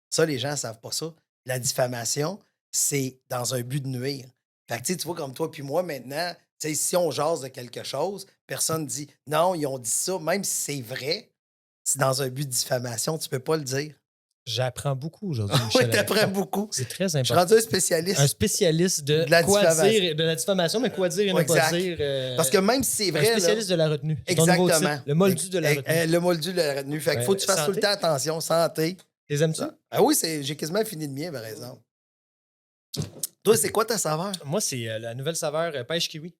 Ça, les gens ne savent pas ça. La diffamation, c'est dans un but de nuire. Fait que, tu vois, comme toi puis moi, maintenant, tu sais, si on jase de quelque chose, personne dit non, ils ont dit ça, même si c'est vrai, c'est dans un but de diffamation, tu peux pas le dire. J'apprends beaucoup aujourd'hui, Oui, Michel. avec t'apprends toi. beaucoup. C'est très Je suis important. rendu un spécialiste. Un spécialiste de, De la quoi diffamation. dire, de la diffamation, mais quoi dire et ne pas Exact. dire. Parce que même si c'est un vrai, là, spécialiste de la retenue. C'est ton nouveau exactement. titre, le moldu de la retenue. Le moldu de la retenue. Fait qu'il faut que tu fasses tout le Santé. temps attention. Santé. Les aimes-tu? Ah oui, j'ai quasiment fini le mien, par exemple. Toi, c'est quoi ta saveur? Moi, c'est la nouvelle saveur pêche kiwi.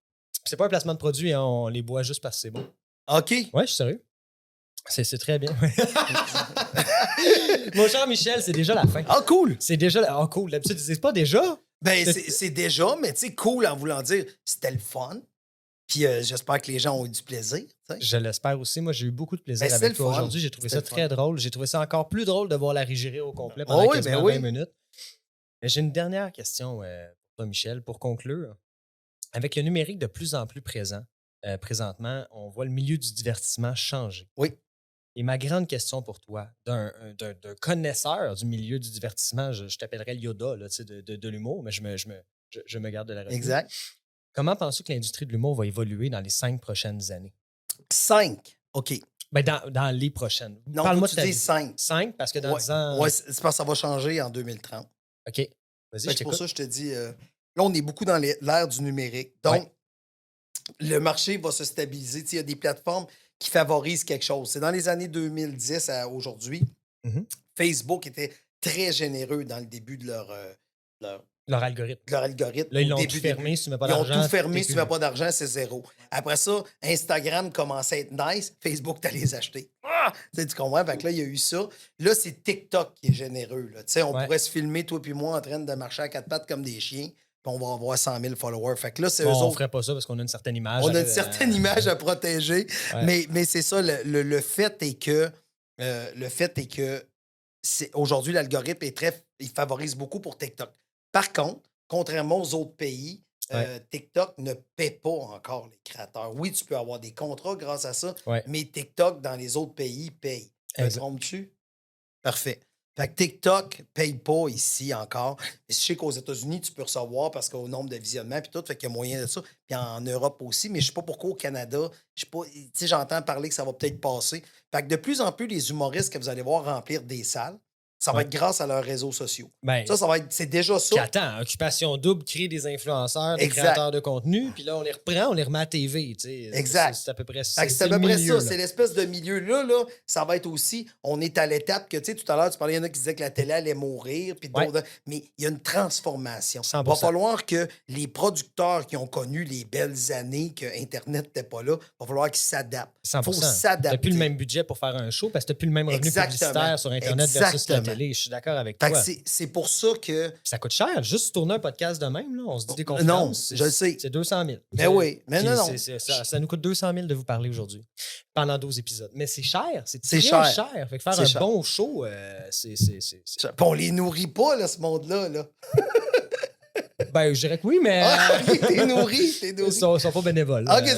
C'est pas un placement de produit, hein, on les boit juste parce que c'est bon. OK. Ouais, je suis sérieux. C'est très bien. Mon cher Michel, c'est déjà la fin. Ah, cool. C'est déjà la... Oh, cool. D'habitude, c'est pas déjà? Ben, c'est déjà, mais tu sais, cool en voulant dire, c'était le fun. Puis j'espère que les gens ont eu du plaisir. Tu sais. Je l'espère aussi. Moi, j'ai eu beaucoup de plaisir Ben, c'était avec le toi fun. aujourd'hui. J'ai trouvé C'était ça le fun. très drôle. J'ai trouvé ça encore plus drôle de voir la rigérer au complet pendant Oh oui, quasiment ben oui. 20 minutes. Mais j'ai une dernière question pour toi, Michel, pour conclure. Avec le numérique de plus en plus présent, présentement, on voit le milieu du divertissement changer. Oui. Et ma grande question pour toi, d'un connaisseur du milieu du divertissement, je t'appellerais le Yoda là, tu sais, de l'humour, mais je me garde de la retenue. Exact. Comment penses-tu que l'industrie de l'humour va évoluer dans les 5 prochaines années? 5. OK. Ben dans les prochaines. Non, Parle-moi de tu ta dis vie. 5. 5, parce que dans 10 ans... Ouais, c'est parce que ça va changer en 2030. OK. Vas-y, je C'est pour t'écoute. ça que je te dis, là, on est beaucoup dans l'ère du numérique. Donc, le marché va se stabiliser. Tu sais, il y a des plateformes qui favorisent quelque chose. C'est dans les années 2010 à aujourd'hui. Mhm. Facebook était très généreux dans le début de Leur algorithme. leur algorithme. Là, ils Au l'ont début, tout fermé. Si tu mets pas Ils ont d'argent... tout fermé. t'es Si tu plus mets pas d'argent, c'est zéro. Après ça, Instagram commençait à être nice. Facebook, tu les acheter. Tu comprends? Fait que là, il y a eu ça. Là, c'est TikTok qui est généreux. Là. Tu sais, on pourrait se filmer, toi puis moi, en train de marcher à quatre pattes comme des chiens, puis on va avoir 100 000 followers. Fait que là, c'est eux on autres. ferait pas ça parce qu'on a une certaine image. On a une certaine image à protéger. Ouais. Mais c'est ça, le fait est que aujourd'hui, l'algorithme est il favorise beaucoup pour TikTok. Par contre, contrairement aux autres pays, TikTok ne paie pas encore les créateurs. Oui, tu peux avoir des contrats grâce à ça, mais TikTok, dans les autres pays, paye. Me trompes-tu? Parfait. Fait que TikTok ne paye pas ici encore. Je sais qu'aux États-Unis, tu peux recevoir parce qu'au nombre de visionnements puis tout, fait qu'il y a moyen de ça. Puis en Europe aussi, mais je ne sais pas pourquoi au Canada, je sais pas, tu sais, j'entends parler que ça va peut-être passer. Fait que de plus en plus, les humoristes que vous allez voir remplir des salles, ça va être grâce à leurs réseaux sociaux. Ben, ça va être, c'est déjà ça. Puis attends, Occupation Double crée des influenceurs, des créateurs de contenu, puis là, on les reprend, on les remet à TV. Tu sais. Exact. C'est à peu près ça. C'est à peu près ça. C'est l'espèce de milieu-là. Là, ça va être aussi, on est à l'étape que, tu sais, tout à l'heure, tu parlais, il y en a qui disaient que la télé allait mourir, puis d'autres, mais il y a une transformation. 100%. Il va falloir que les producteurs qui ont connu les belles années que Internet n'était pas là, il va falloir qu'ils s'adaptent. 100%. Il faut s'adapter. Tu n'as plus le même budget pour faire un show parce que tu n'as plus le même revenu publicitaire sur Internet versus la télé. Je suis d'accord avec toi. C'est pour ça que... Ça coûte cher. Juste tourner un podcast de même, là, on se dit des conférences. Non, je le sais. C'est 200 000. Mais oui, mais non. Ça nous coûte 200 000 de vous parler aujourd'hui pendant 12 épisodes. Mais c'est cher. C'est très cher. Fait que faire un bon show, c'est... Puis on les nourrit pas, là, ce monde-là. Là. Ben, je dirais que oui, mais... T'es nourri. Ils sont pas bénévoles. OK,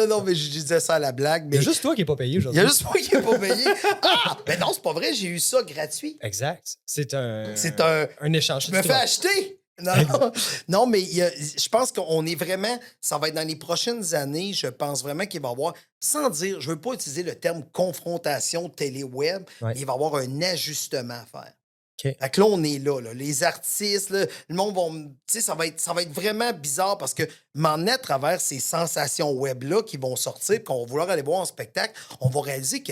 non, mais je disais ça à la blague. Mais... Il y a juste toi qui n'es pas payé aujourd'hui. Il y a juste moi qui n'ai pas payé. Ah! Ben non, c'est pas vrai, j'ai eu ça gratuit. Exact. C'est un échange. Je me fais acheter. Non, mais je pense qu'on est vraiment... Ça va être dans les prochaines années, je pense vraiment qu'il va y avoir, sans dire, je veux pas utiliser le terme confrontation télé-web, mais il va y avoir un ajustement à faire. Okay. Fait que là, on est là. Les artistes, là, le monde va... Tu sais, ça va être vraiment bizarre parce que m'en à travers ces sensations web-là qui vont sortir, qu'on va vouloir aller voir en spectacle, on va réaliser que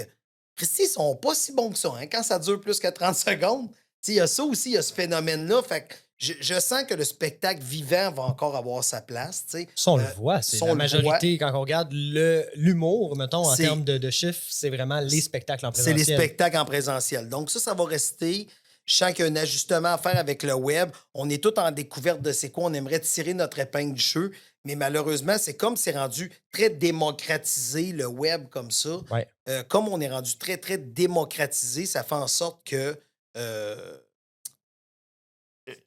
Christy, ils sont pas si bons que ça. Hein, quand ça dure plus que 30 secondes, il y a ça aussi, il y a ce phénomène-là. Fait que je sens que le spectacle vivant va encore avoir sa place. Ça, on le voit. C'est la majorité, quand on regarde l'humour, mettons, en termes de chiffres, c'est vraiment les spectacles en présentiel. C'est les spectacles en présentiel. Donc ça va rester... Je sens qu'il y a un ajustement à faire avec le web. On est tous en découverte de c'est quoi. On aimerait tirer notre épingle du jeu. Mais malheureusement, c'est comme c'est rendu très démocratisé, le web, comme ça. Ouais. Comme on est rendu très, très démocratisé, ça fait en sorte que...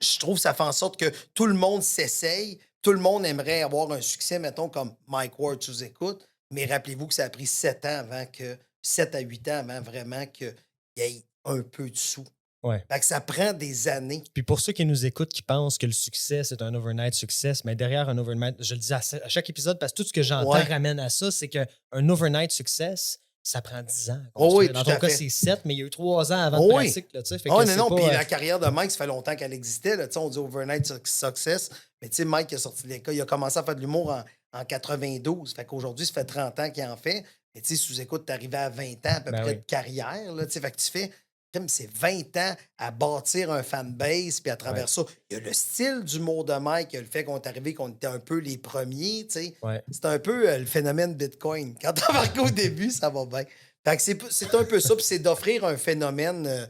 je trouve que ça fait en sorte que tout le monde s'essaye. Tout le monde aimerait avoir un succès, mettons, comme Mike Ward sous écoute. Mais rappelez-vous que ça a pris 7 ans avant que... 7 à 8 ans avant vraiment qu'il y ait un peu de sous. Ouais. Fait que ça prend des années. Puis pour ceux qui nous écoutent, qui pensent que le succès, c'est un overnight success, mais derrière un overnight, je le dis à chaque épisode parce que tout ce que j'entends ramène à ça, c'est qu'un overnight success, ça prend 10 ans. à Oh construire. oui, Dans tout ton à cas, fait. c'est 7, mais il y a eu 3 ans avant Oh de oui. pratique. Là, tu sais, fait Oh que non, c'est non, pas, puis la carrière de Mike, ça fait longtemps qu'elle existait. Là. Tu sais, on dit Overnight Success. Mais tu sais, Mike a sorti de l'école, il a commencé à faire de l'humour en 92. Fait qu'aujourd'hui, ça fait 30 ans qu'il en fait. Mais tu sais, sous-écoute, t'es arrivé à 20 ans à peu Ben près oui. de carrière. Là, tu sais, fait que tu fais, comme c'est 20 ans à bâtir un fanbase, puis à travers ça, il y a le style d'humour de Mike, il y a le fait qu'on est arrivé, qu'on était un peu les premiers, tu sais. Ouais. C'est un peu le phénomène Bitcoin. Quand t'as marqué au début, ça va bien. Fait que c'est un peu ça, puis c'est d'offrir un phénomène,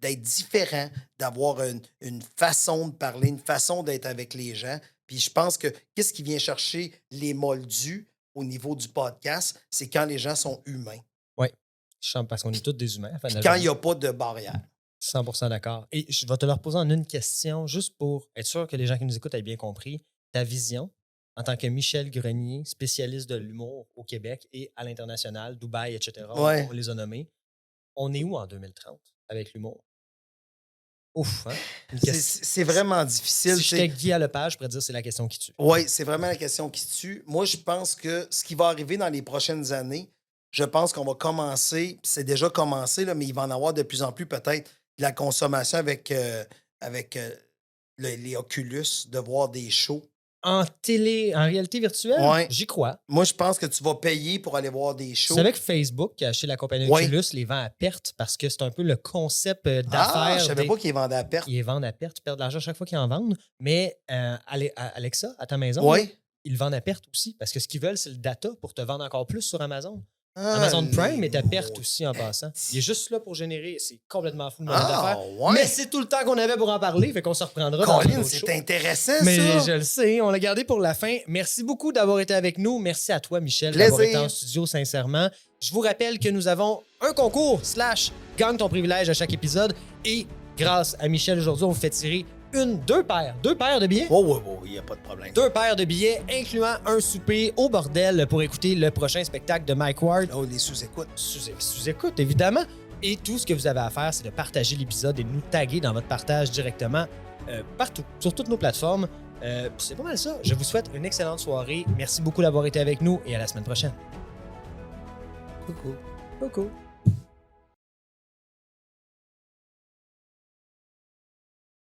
d'être différent, d'avoir une façon de parler, une façon d'être avec les gens. Puis je pense que qu'est-ce qui vient chercher les moldus au niveau du podcast, c'est quand les gens sont humains. Ouais. Je sens parce qu'on est tous des humains. à la fin de la Puis quand journée. il n'y a pas de barrière. 100% d'accord. Et je vais te leur poser en une question, juste pour être sûr que les gens qui nous écoutent aient bien compris ta vision en tant que Michel Grenier, spécialiste de l'humour au Québec et à l'international, Dubaï, etc. Ouais. On les a nommés. On est où en 2030 avec l'humour? Ouf, hein? Une question- C'est vraiment difficile. Si tu sais. j'étais Guy à Lepage, je pourrais dire que c'est la question qui tue. Oui, c'est vraiment la question qui tue. Moi, je pense que ce qui va arriver dans les prochaines années, je pense qu'on va commencer, puis c'est déjà commencé, là, mais il va en avoir de plus en plus peut-être de la consommation avec les Oculus, de voir des shows. En réalité virtuelle, Ouais. j'y crois. Moi, je pense que tu vas payer pour aller voir des Tu shows. savais que Facebook, qui a acheté la compagnie Ouais. Oculus, les vend à perte parce que c'est un peu le concept Ah, d'affaires. je savais pas qu'ils vendaient à perte. Ils les vendent à perte, ils perdent de l'argent chaque fois qu'ils en vendent. Mais Alexa, à ta maison, là, Oui. ils le vendent à perte aussi. Parce que ce qu'ils veulent, c'est le data pour te vendre encore plus sur Amazon. Amazon Prime est à perte aussi en passant. Il est juste là pour générer. C'est complètement fou le modèle Ah, d'affaires. ouais. Mais c'est tout le temps qu'on avait pour en parler. Fait qu'on se reprendra dans Colin, d'autres shows. c'est intéressant, Mais ça. je le sais, on l'a gardé pour la fin. Merci beaucoup d'avoir été avec nous. Merci à toi, Michel, d'avoir Plaisir. été en studio, sincèrement. Je vous rappelle que nous avons un concours / gagne ton privilège à chaque épisode. Et grâce à Michel, aujourd'hui, on vous fait tirer deux paires de billets. Oh, il n'y a pas de problème. 2 paires de billets, incluant un souper au bordel pour écouter le prochain spectacle de Mike Ward. Oh, les sous-écoutes. Sous-écoute, évidemment. Et tout ce que vous avez à faire, c'est de partager l'épisode et de nous taguer dans votre partage directement partout, sur toutes nos plateformes. C'est pas mal ça. Je vous souhaite une excellente soirée. Merci beaucoup d'avoir été avec nous et à la semaine prochaine. Coucou. Coucou.